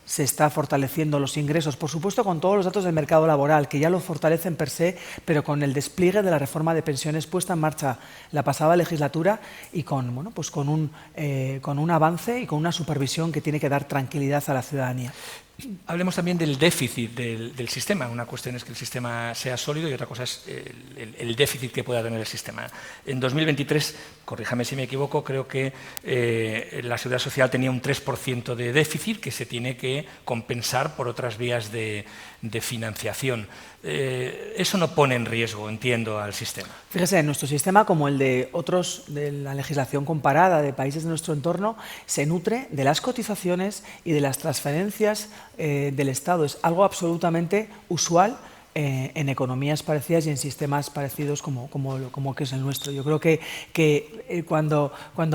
se está fortaleciendo los ingresos, por supuesto con todos los datos del mercado laboral, que ya lo fortalecen per se, pero con el despliegue de la reforma de pensiones puesta en marcha la pasada legislatura y con un avance y con una supervisión que tiene que dar tranquilidad a la ciudadanía.
Hablemos también del déficit del sistema. Una cuestión es que el sistema sea sólido y otra cosa es el déficit que pueda tener el sistema. En 2023, corríjame si me equivoco, creo que la Seguridad Social tenía un 3% de déficit que se tiene que compensar por otras vías de financiación. Eso no pone en riesgo, entiendo, al sistema.
Fíjese, nuestro sistema, como el de otros de la legislación comparada de países de nuestro entorno, se nutre de las cotizaciones y de las transferencias del Estado. Es algo absolutamente usual en economías parecidas y en sistemas parecidos como que es el nuestro. Yo creo que cuando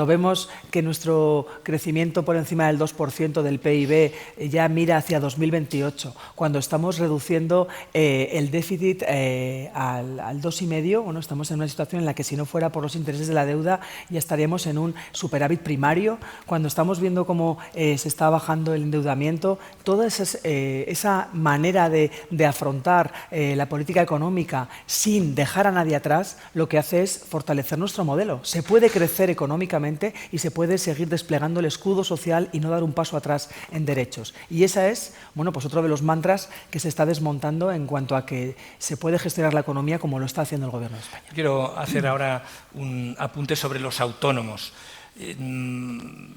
vemos que nuestro crecimiento por encima del 2% del PIB ya mira hacia 2028, cuando estamos reduciendo el déficit al 2,5%, bueno, estamos en una situación en la que si no fuera por los intereses de la deuda ya estaríamos en un superávit primario, cuando estamos viendo cómo se está bajando el endeudamiento, toda esa manera de afrontar la política económica sin dejar a nadie atrás, lo que hace es fortalecer nuestro modelo. Se puede crecer económicamente y se puede seguir desplegando el escudo social y no dar un paso atrás en derechos. Y esa es, bueno, pues otro de los mantras que se está desmontando en cuanto a que se puede gestionar la economía como lo está haciendo el Gobierno de España.
Quiero hacer ahora un apunte sobre los autónomos.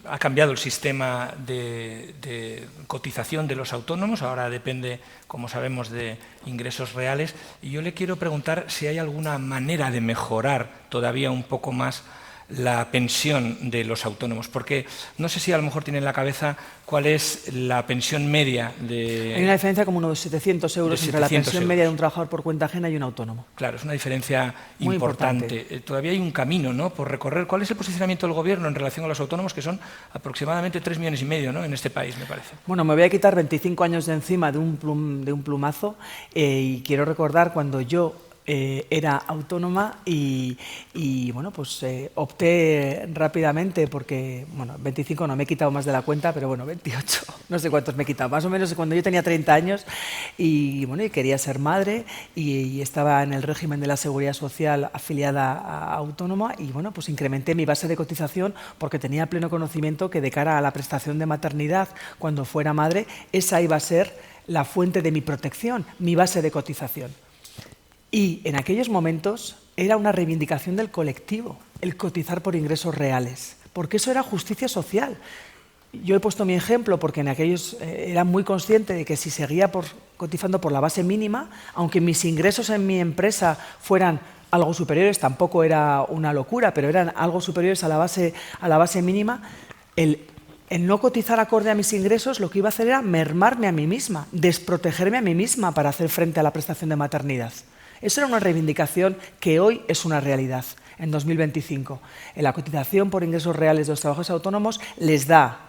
Ha cambiado el sistema de cotización de los autónomos, ahora depende, como sabemos, de ingresos reales. Y yo le quiero preguntar si hay alguna manera de mejorar todavía un poco más la pensión de los autónomos, porque no sé si a lo mejor tiene en la cabeza cuál es la pensión media de...
Hay una diferencia como unos 700 euros entre la pensión media de un trabajador por cuenta ajena y un autónomo.
Claro, es una diferencia muy importante. Todavía hay un camino, ¿no?, por recorrer. ¿Cuál es el posicionamiento del Gobierno en relación a los autónomos, que son aproximadamente 3,5 millones, ¿no?, en este país, me parece?
Bueno, me voy a quitar 25 años de encima de un plumazo y quiero recordar cuando yo era autónoma y bueno, pues opté rápidamente porque, bueno, 25 no, me he quitado más de la cuenta, pero bueno, 28, no sé cuántos me he quitado, más o menos cuando yo tenía 30 años y bueno, y quería ser madre y estaba en el régimen de la Seguridad Social afiliada a autónoma y bueno, pues incrementé mi base de cotización porque tenía pleno conocimiento que de cara a la prestación de maternidad cuando fuera madre, esa iba a ser la fuente de mi protección, mi base de cotización. Y en aquellos momentos era una reivindicación del colectivo, el cotizar por ingresos reales, porque eso era justicia social. Yo he puesto mi ejemplo porque en aquellos era muy consciente de que si seguía cotizando por la base mínima, aunque mis ingresos en mi empresa fueran algo superiores, tampoco era una locura, pero eran algo superiores a la base mínima, el no cotizar acorde a mis ingresos lo que iba a hacer era mermarme a mí misma, desprotegerme a mí misma para hacer frente a la prestación de maternidad. Eso era una reivindicación que hoy es una realidad, en 2025. En la cotización por ingresos reales de los trabajadores autónomos les da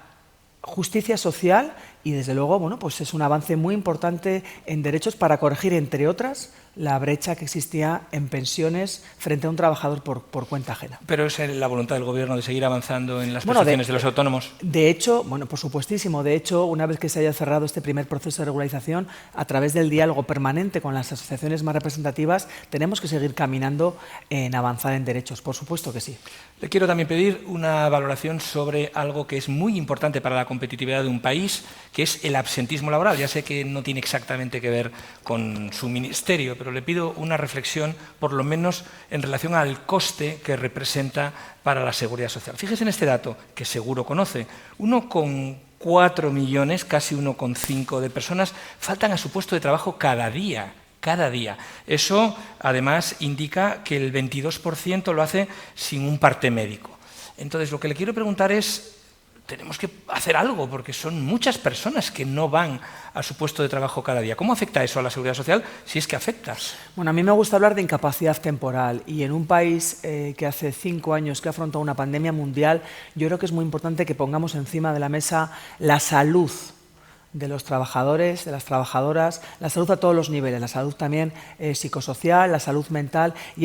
justicia social y, desde luego, bueno, pues es un avance muy importante en derechos para corregir, entre otras, la brecha que existía en pensiones frente a un trabajador por cuenta ajena.
¿Pero es la voluntad del Gobierno de seguir avanzando en las prestaciones de los autónomos?
De hecho, bueno, por supuestísimo. De hecho, una vez que se haya cerrado este primer proceso de regularización, a través del diálogo permanente con las asociaciones más representativas, tenemos que seguir caminando en avanzar en derechos. Por supuesto que sí.
Le quiero también pedir una valoración sobre algo que es muy importante para la competitividad de un país, que es el absentismo laboral. Ya sé que no tiene exactamente que ver con su ministerio, pero le pido una reflexión, por lo menos en relación al coste que representa para la Seguridad Social. Fíjese en este dato, que seguro conoce. 1,4 millones, casi 1,5 de personas, faltan a su puesto de trabajo cada día. Cada día. Eso, además, indica que el 22% lo hace sin un parte médico. Entonces, lo que le quiero preguntar es, tenemos que hacer algo, porque son muchas personas que no van a su puesto de trabajo cada día. ¿Cómo afecta eso a la Seguridad Social, si es que afecta?
Bueno, a mí me gusta hablar de incapacidad temporal y en un país que hace 5 años que ha afrontado una pandemia mundial, yo creo que es muy importante que pongamos encima de la mesa la salud de los trabajadores, de las trabajadoras, la salud a todos los niveles, la salud también psicosocial, la salud mental, y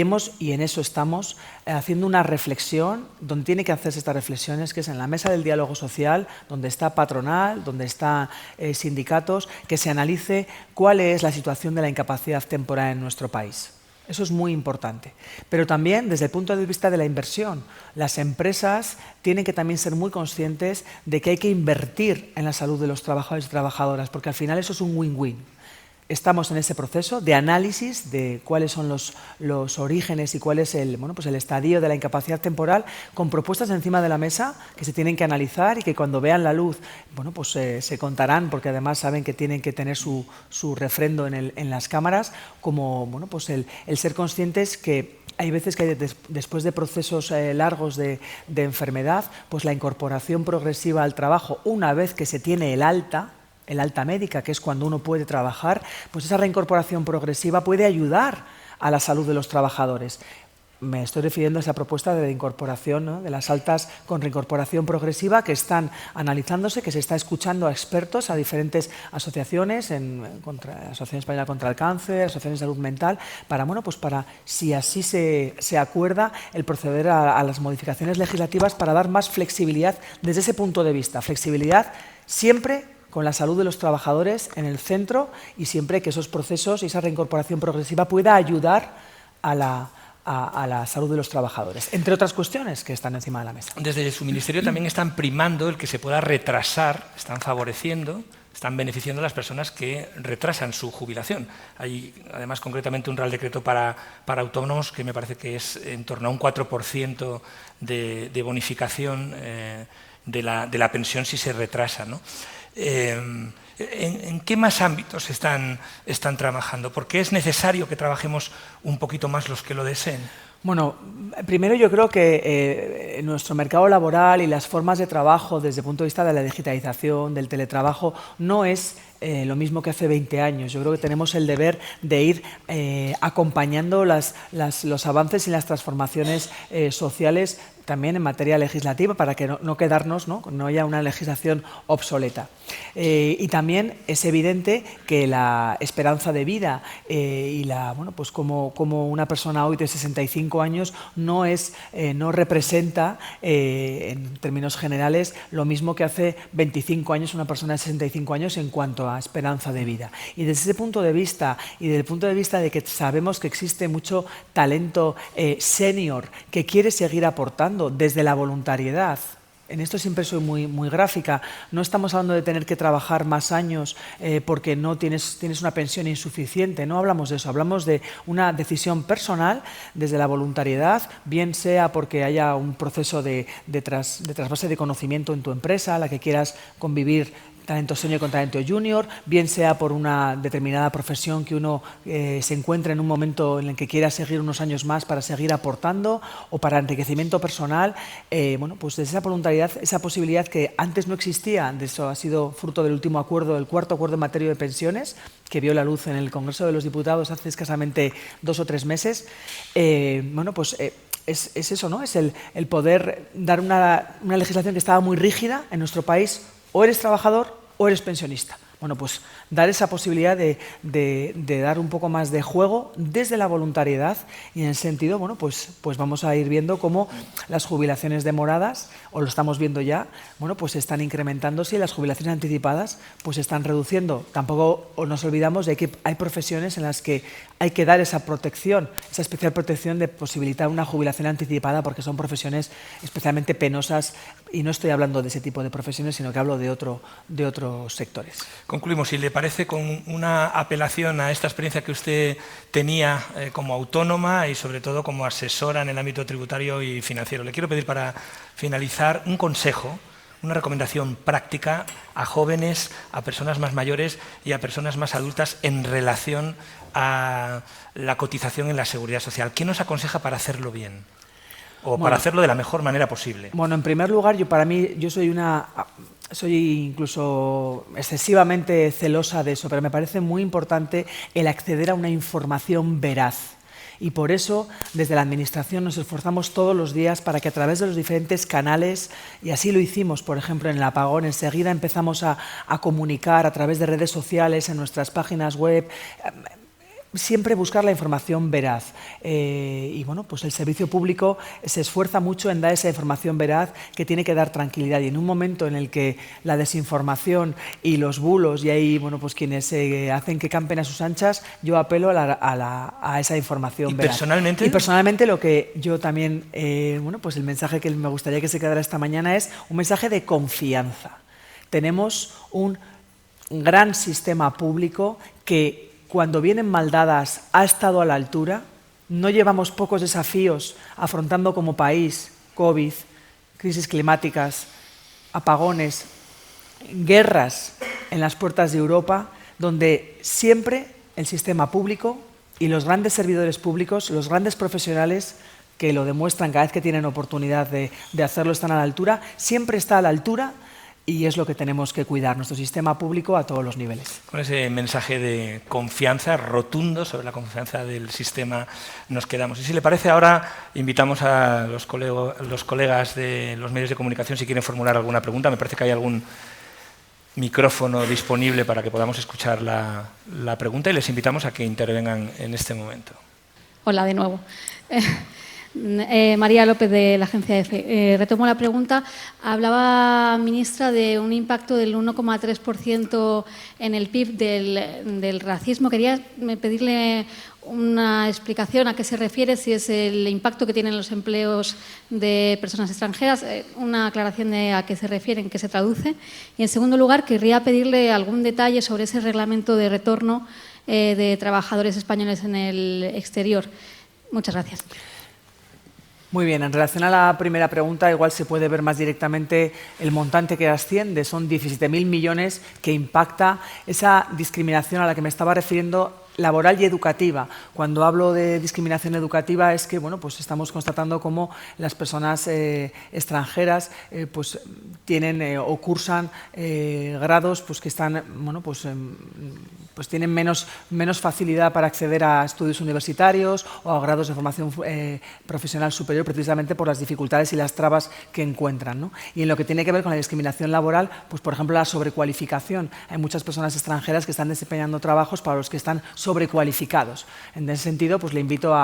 en eso estamos haciendo una reflexión, donde tiene que hacerse estas reflexiones, que es en la mesa del diálogo social, donde está patronal, donde están sindicatos, que se analice cuál es la situación de la incapacidad temporal en nuestro país. Eso es muy importante. Pero también desde el punto de vista de la inversión, las empresas tienen que también ser muy conscientes de que hay que invertir en la salud de los trabajadores y trabajadoras, porque al final eso es un win-win. Estamos en ese proceso de análisis de cuáles son los orígenes y cuál es el estadio de la incapacidad temporal, con propuestas encima de la mesa que se tienen que analizar y que cuando vean la luz se contarán, porque además saben que tienen que tener su refrendo en las cámaras, como el ser conscientes que hay veces que después de procesos largos de enfermedad, pues la incorporación progresiva al trabajo, una vez que se tiene el alta médica, que es cuando uno puede trabajar, pues esa reincorporación progresiva puede ayudar a la salud de los trabajadores. Me estoy refiriendo a esa propuesta de incorporación, ¿no?, de las altas con reincorporación progresiva, que están analizándose, que se está escuchando a expertos, a diferentes asociaciones, Asociación Española contra el Cáncer, Asociaciones de Salud Mental, para, si así se acuerda, el proceder a las modificaciones legislativas para dar más flexibilidad desde ese punto de vista. Flexibilidad siempre con la salud de los trabajadores en el centro y siempre que esos procesos y esa reincorporación progresiva pueda ayudar a la salud de los trabajadores, entre otras cuestiones que están encima de la mesa.
Desde su ministerio también están primando el que se pueda retrasar, están favoreciendo, están beneficiando a las personas que retrasan su jubilación. Hay además concretamente un Real Decreto para autónomos que me parece que es en torno a un 4% de bonificación de la pensión si se retrasa, ¿no? ¿En qué más ámbitos están trabajando? ¿Por qué es necesario que trabajemos un poquito más los que lo deseen?
Bueno, primero yo creo que nuestro mercado laboral y las formas de trabajo desde el punto de vista de la digitalización, del teletrabajo, no es lo mismo que hace 20 años. Yo creo que tenemos el deber de ir acompañando los avances y las transformaciones sociales también en materia legislativa para que no quedarnos, no haya una legislación obsoleta. Y también es evidente que la esperanza de vida y como una persona hoy de 65 años no representa en términos generales lo mismo que hace 25 años una persona de 65 años en cuanto a esperanza de vida. Y desde ese punto de vista y desde el punto de vista de que sabemos que existe mucho talento senior que quiere seguir aportando desde la voluntariedad. En esto siempre soy muy gráfica. No estamos hablando de tener que trabajar más años porque no tienes una pensión insuficiente. No hablamos de eso. Hablamos de una decisión personal desde la voluntariedad, bien sea porque haya un proceso de trasvase de conocimiento en tu empresa, a la que quieras convivir talento senior con talento junior, bien sea por una determinada profesión que uno se encuentre en un momento en el que quiera seguir unos años más para seguir aportando o para enriquecimiento personal. Pues desde esa voluntariedad, esa posibilidad que antes no existía, de eso ha sido fruto del último acuerdo, del cuarto acuerdo en materia de pensiones, que vio la luz en el Congreso de los Diputados hace escasamente 2 o 3 meses. Es eso, ¿no? Es el poder dar una legislación que estaba muy rígida en nuestro país. O eres trabajador o eres pensionista. Bueno, pues dar esa posibilidad de dar un poco más de juego desde la voluntariedad y en el sentido, pues vamos a ir viendo cómo las jubilaciones demoradas, o lo estamos viendo ya, pues están incrementándose y las jubilaciones anticipadas pues están reduciendo. Tampoco nos olvidamos de que hay profesiones en las que hay que dar esa protección, esa especial protección de posibilitar una jubilación anticipada porque son profesiones especialmente penosas y no estoy hablando de ese tipo de profesiones, sino que hablo de otros sectores.
Concluimos, si le parece, con una apelación a esta experiencia que usted tenía como autónoma y sobre todo como asesora en el ámbito tributario y financiero. Le quiero pedir para finalizar un consejo, una recomendación práctica a jóvenes, a personas más mayores y a personas más adultas en relación a la cotización en la Seguridad Social. ¿Qué nos aconseja para hacerlo bien? O para hacerlo de la mejor manera posible.
Bueno, en primer lugar, yo soy incluso excesivamente celosa de eso, pero me parece muy importante el acceder a una información veraz. Y por eso, desde la Administración, nos esforzamos todos los días para que a través de los diferentes canales, y así lo hicimos, por ejemplo, en el apagón, enseguida empezamos a comunicar a través de redes sociales, en nuestras páginas web. siempre buscar la información veraz. Y bueno, pues el servicio público se esfuerza mucho en dar esa información veraz que tiene que dar tranquilidad. Y en un momento en el que la desinformación y los bulos y hay pues quienes hacen que campen a sus anchas, yo apelo a esa información veraz.
Personalmente?
Y personalmente lo que yo también, pues el mensaje que me gustaría que se quedara esta mañana es un mensaje de confianza. Tenemos un gran sistema público que, cuando vienen mal dadas, ha estado a la altura. No llevamos pocos desafíos afrontando como país: COVID, crisis climáticas, apagones, guerras en las puertas de Europa, donde siempre el sistema público y los grandes servidores públicos, los grandes profesionales que lo demuestran cada vez que tienen oportunidad de hacerlo, están a la altura, siempre está a la altura. Y es lo que tenemos que cuidar, nuestro sistema público a todos los niveles.
Con ese mensaje de confianza rotundo sobre la confianza del sistema nos quedamos. Y si le parece, ahora invitamos a los colegas de los medios de comunicación si quieren formular alguna pregunta. Me parece que hay algún micrófono disponible para que podamos escuchar la pregunta y les invitamos a que intervengan en este momento.
Hola de nuevo. María López, de la agencia EFE. Retomo la pregunta. Hablaba, ministra, de un impacto del 1,3% en el PIB del racismo. Quería pedirle una explicación a qué se refiere, si es el impacto que tienen los empleos de personas extranjeras, una aclaración de a qué se refiere, en qué se traduce. Y, en segundo lugar, querría pedirle algún detalle sobre ese reglamento de retorno de trabajadores españoles en el exterior. Muchas gracias.
Muy bien, en relación a la primera pregunta, igual se puede ver más directamente el montante que asciende, son 17.000 millones que impacta esa discriminación a la que me estaba refiriendo, laboral y educativa. Cuando hablo de discriminación educativa es que pues estamos constatando cómo las personas extranjeras pues tienen o cursan grados que están pues tienen menos facilidad para acceder a estudios universitarios o a grados de formación profesional superior, precisamente por las dificultades y las trabas que encuentran, ¿no? Y en lo que tiene que ver con la discriminación laboral, pues por ejemplo la sobrecualificación. Hay muchas personas extranjeras que están desempeñando trabajos para los que están sobrecualificados. En ese sentido, pues le invito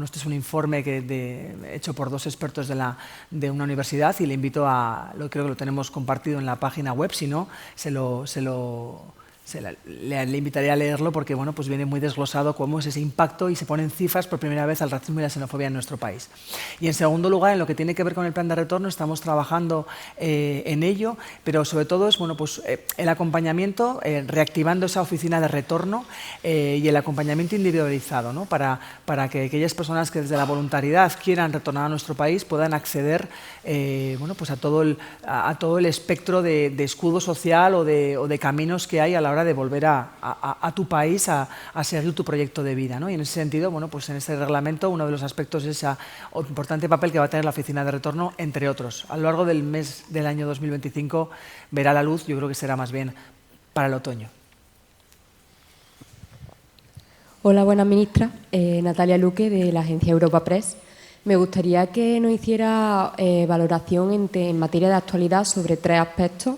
este es un informe hecho por dos expertos de una universidad, y le invito creo que lo tenemos compartido en la página web, si no, le invitaría a leerlo, porque pues viene muy desglosado cómo es ese impacto y se ponen cifras por primera vez al racismo y la xenofobia en nuestro país. Y en segundo lugar, en lo que tiene que ver con el plan de retorno, estamos trabajando en ello, pero sobre todo es el acompañamiento, reactivando esa oficina de retorno y el acompañamiento individualizado, ¿no? para que aquellas personas que desde la voluntariedad quieran retornar a nuestro país puedan acceder a todo el espectro de escudo social o de caminos que hay a la hora de volver a tu país a seguir tu proyecto de vida, ¿no? Y en ese sentido, en este reglamento uno de los aspectos es ese importante papel que va a tener la oficina de retorno, entre otros. A lo largo del mes del año 2025 verá la luz, yo creo que será más bien para el otoño.
Hola, buenas, ministra. Natalia Luque, de la agencia Europa Press. Me gustaría que nos hiciera valoración en materia de actualidad sobre tres aspectos.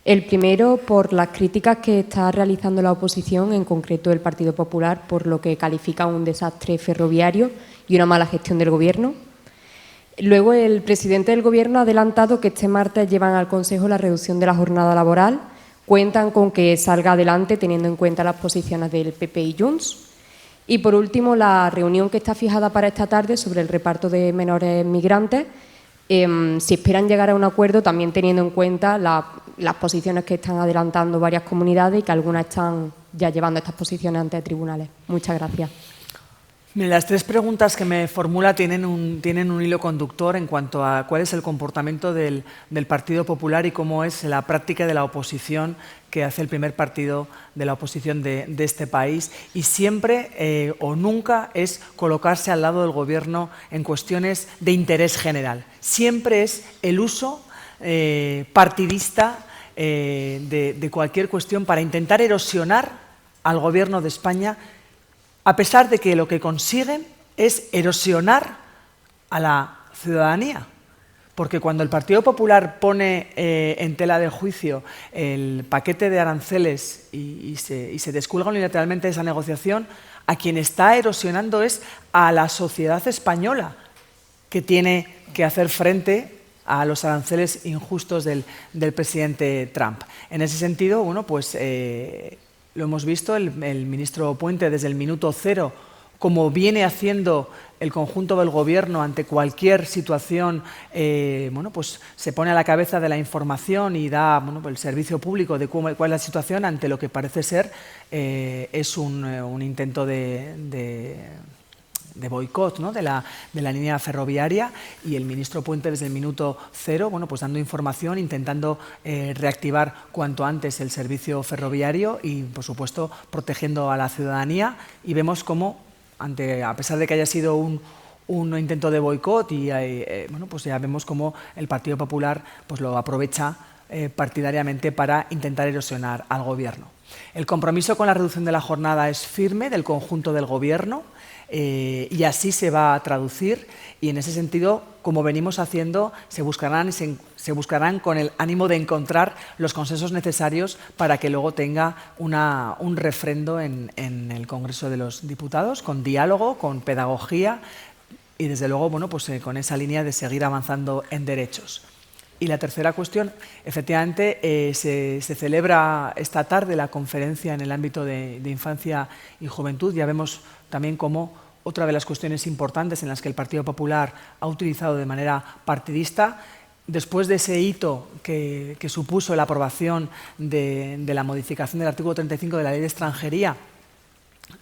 El primero, por las críticas que está realizando la oposición, en concreto el Partido Popular, por lo que califica un desastre ferroviario y una mala gestión del Gobierno. Luego, el presidente del Gobierno ha adelantado que este martes llevan al Consejo la reducción de la jornada laboral. Cuentan con que salga adelante teniendo en cuenta las posiciones del PP y Junts. Y, por último, la reunión que está fijada para esta tarde sobre el reparto de menores migrantes. Si esperan llegar a un acuerdo, también teniendo en cuenta las posiciones que están adelantando varias comunidades y que algunas están ya llevando estas posiciones ante tribunales. Muchas gracias.
Las tres preguntas que me formula tienen un hilo conductor en cuanto a cuál es el comportamiento del Partido Popular y cómo es la práctica de la oposición que hace el primer partido de la oposición de este país. Y siempre o nunca es colocarse al lado del Gobierno en cuestiones de interés general. Siempre es el uso partidista de cualquier cuestión para intentar erosionar al Gobierno de España, a pesar de que lo que consiguen es erosionar a la ciudadanía. Porque cuando el Partido Popular pone en tela de juicio el paquete de aranceles y se descuelga unilateralmente de esa negociación, A quien está erosionando es a la sociedad española, que tiene que hacer frente a los aranceles injustos del presidente Trump. En ese sentido, bueno, pues lo hemos visto, el ministro Puente desde el minuto cero, como viene haciendo el conjunto del Gobierno ante cualquier situación, bueno, pues se pone a la cabeza de la información y da, bueno, pues el servicio público de cuál es la situación ante lo que parece ser es un intento de boicot, ¿no?, de la línea ferroviaria, y el ministro Puente desde el minuto cero, bueno, pues dando información, intentando reactivar cuanto antes el servicio ferroviario y, por supuesto, protegiendo a la ciudadanía. Y vemos cómo, a pesar de que haya sido un intento de boicot, y bueno, pues ya vemos cómo el Partido Popular pues lo aprovecha partidariamente para intentar erosionar al Gobierno. El compromiso con la reducción de la jornada es firme del conjunto del Gobierno. Y así se va a traducir, y en ese sentido, como venimos haciendo, se buscarán con el ánimo de encontrar los consensos necesarios para que luego tenga un refrendo en el Congreso de los Diputados, con diálogo, con pedagogía y, desde luego, bueno, pues con esa línea de seguir avanzando en derechos. Y la tercera cuestión, efectivamente, se celebra esta tarde la conferencia en el ámbito de infancia y juventud. Ya vemos también cómo otra de las cuestiones importantes en las que el Partido Popular ha utilizado de manera partidista, después de ese hito que supuso la aprobación de la modificación del artículo 35 de la Ley de Extranjería,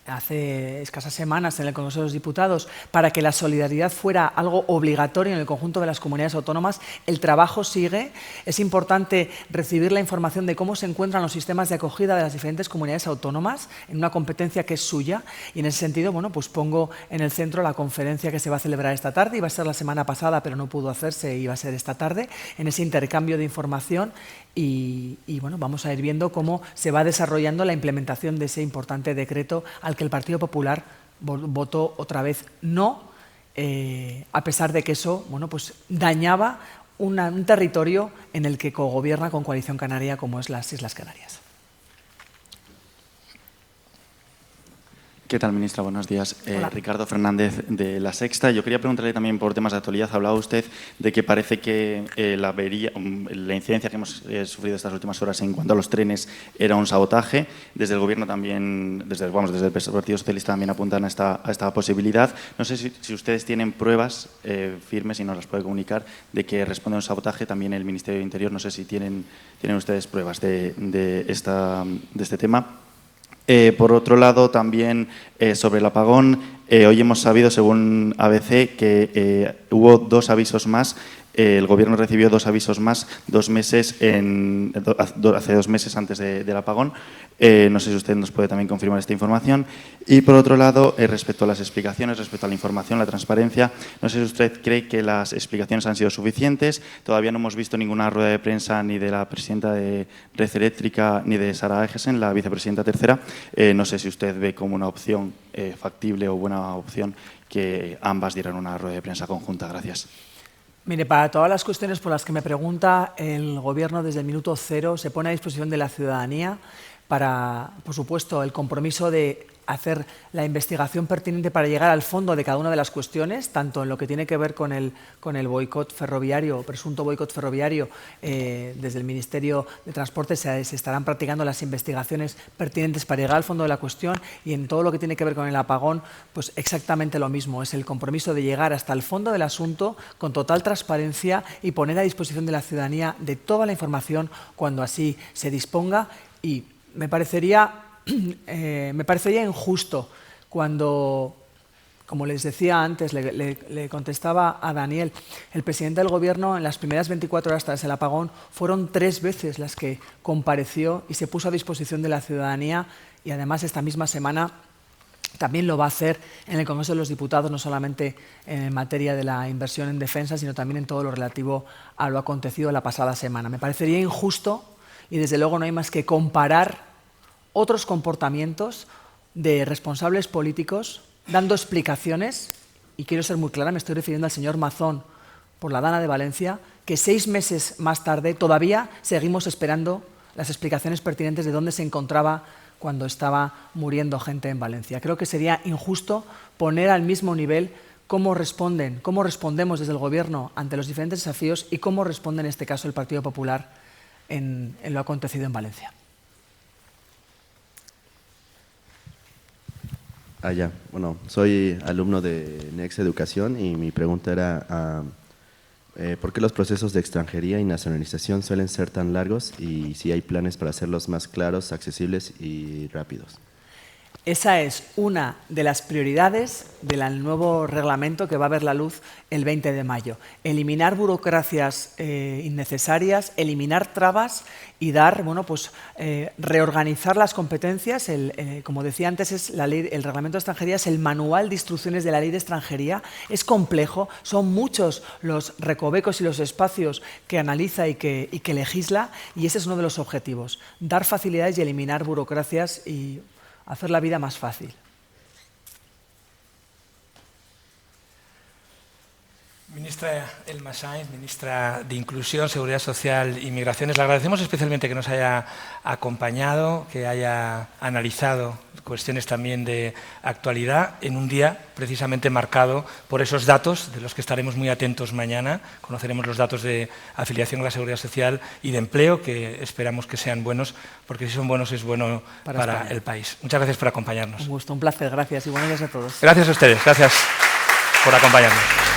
hace escasas semanas en el Congreso de los Diputados, para que la solidaridad fuera algo obligatorio en el conjunto de las comunidades autónomas, el trabajo sigue. Es importante recibir la información de cómo se encuentran los sistemas de acogida de las diferentes comunidades autónomas en una competencia que es suya, y en ese sentido, bueno, pues pongo en el centro la conferencia que se va a celebrar esta tarde. Iba a ser la semana pasada, pero no pudo hacerse, y va a ser esta tarde, en ese intercambio de información. Y bueno, vamos a ir viendo cómo se va desarrollando la implementación de ese importante decreto al que el Partido Popular votó otra vez no, a pesar de que eso, bueno, pues dañaba un territorio en el que cogobierna con Coalición Canaria, como es las Islas Canarias.
¿Qué tal, ministra? Buenos días. Ricardo Fernández, de La Sexta. Yo quería preguntarle también por temas de actualidad. Hablaba usted de que parece que la incidencia que hemos sufrido estas últimas horas en cuanto a los trenes era un sabotaje. Desde el Gobierno también, desde el Partido Socialista también apuntan a esta posibilidad. No sé si ustedes tienen pruebas firmes y nos las puede comunicar de que responde a un sabotaje. También el Ministerio de Interior, no sé si tienen ustedes pruebas de este tema. Por otro lado, también sobre el apagón, hoy hemos sabido, según ABC, que hubo 2 avisos más. El Gobierno recibió 2 avisos más, 2 meses hace 2 meses antes del apagón. No sé si usted nos puede también confirmar esta información. Y por otro lado, respecto a las explicaciones, respecto a la información, la transparencia, no sé si usted cree que las explicaciones han sido suficientes. Todavía no hemos visto ninguna rueda de prensa ni de la presidenta de Red Eléctrica ni de Sara Egesen, la vicepresidenta tercera. No sé si usted ve como una opción factible o buena opción que ambas dieran una rueda de prensa conjunta. Gracias.
Mire, para todas las cuestiones por las que me pregunta, el Gobierno desde el minuto cero se pone a disposición de la ciudadanía para, por supuesto, el compromiso de hacer la investigación pertinente para llegar al fondo de cada una de las cuestiones, tanto en lo que tiene que ver con el boicot ferroviario, presunto boicot ferroviario. Desde el Ministerio de Transporte se estarán practicando las investigaciones pertinentes para llegar al fondo de la cuestión, y en todo lo que tiene que ver con el apagón, pues exactamente lo mismo. Es el compromiso de llegar hasta el fondo del asunto con total transparencia y poner a disposición de la ciudadanía de toda la información cuando así se disponga. Y me parecería injusto cuando, como les decía antes, le contestaba a Daniel, el presidente del Gobierno en las primeras 24 horas tras el apagón fueron 3 veces las que compareció y se puso a disposición de la ciudadanía, y además esta misma semana también lo va a hacer en el Congreso de los Diputados, no solamente en materia de la inversión en defensa, sino también en todo lo relativo a lo acontecido la pasada semana. Me parecería injusto, y desde luego no hay más que comparar otros comportamientos de responsables políticos dando explicaciones, y quiero ser muy clara, me estoy refiriendo al señor Mazón por la Dana de Valencia, que 6 meses más tarde todavía seguimos esperando las explicaciones pertinentes de dónde se encontraba cuando estaba muriendo gente en Valencia. Creo que sería injusto poner al mismo nivel cómo respondemos desde el Gobierno ante los diferentes desafíos y cómo responde en este caso el Partido Popular en lo acontecido en Valencia.
Bueno, soy alumno de Next Educación y mi pregunta era ¿por qué los procesos de extranjería y nacionalización suelen ser tan largos y si hay planes para hacerlos más claros, accesibles y rápidos?
Esa es una de las prioridades del nuevo reglamento que va a ver la luz el 20 de mayo. Eliminar burocracias innecesarias, eliminar trabas y dar, reorganizar las competencias. Como decía antes, el reglamento de extranjería es el manual de instrucciones de la ley de extranjería. Es complejo, son muchos los recovecos y los espacios que analiza y que legisla, y ese es uno de los objetivos, dar facilidades y eliminar burocracias y hacer la vida más fácil.
Ministra Elma Sainz, ministra de Inclusión, Seguridad Social y Migraciones, le agradecemos especialmente que nos haya acompañado, que haya analizado cuestiones también de actualidad en un día precisamente marcado por esos datos de los que estaremos muy atentos mañana. Conoceremos los datos de afiliación a la Seguridad Social y de empleo, que esperamos que sean buenos, porque si son buenos es bueno para el país. Muchas gracias por acompañarnos.
Un gusto, un placer, gracias y buenos días a todos.
Gracias a ustedes, gracias por acompañarnos.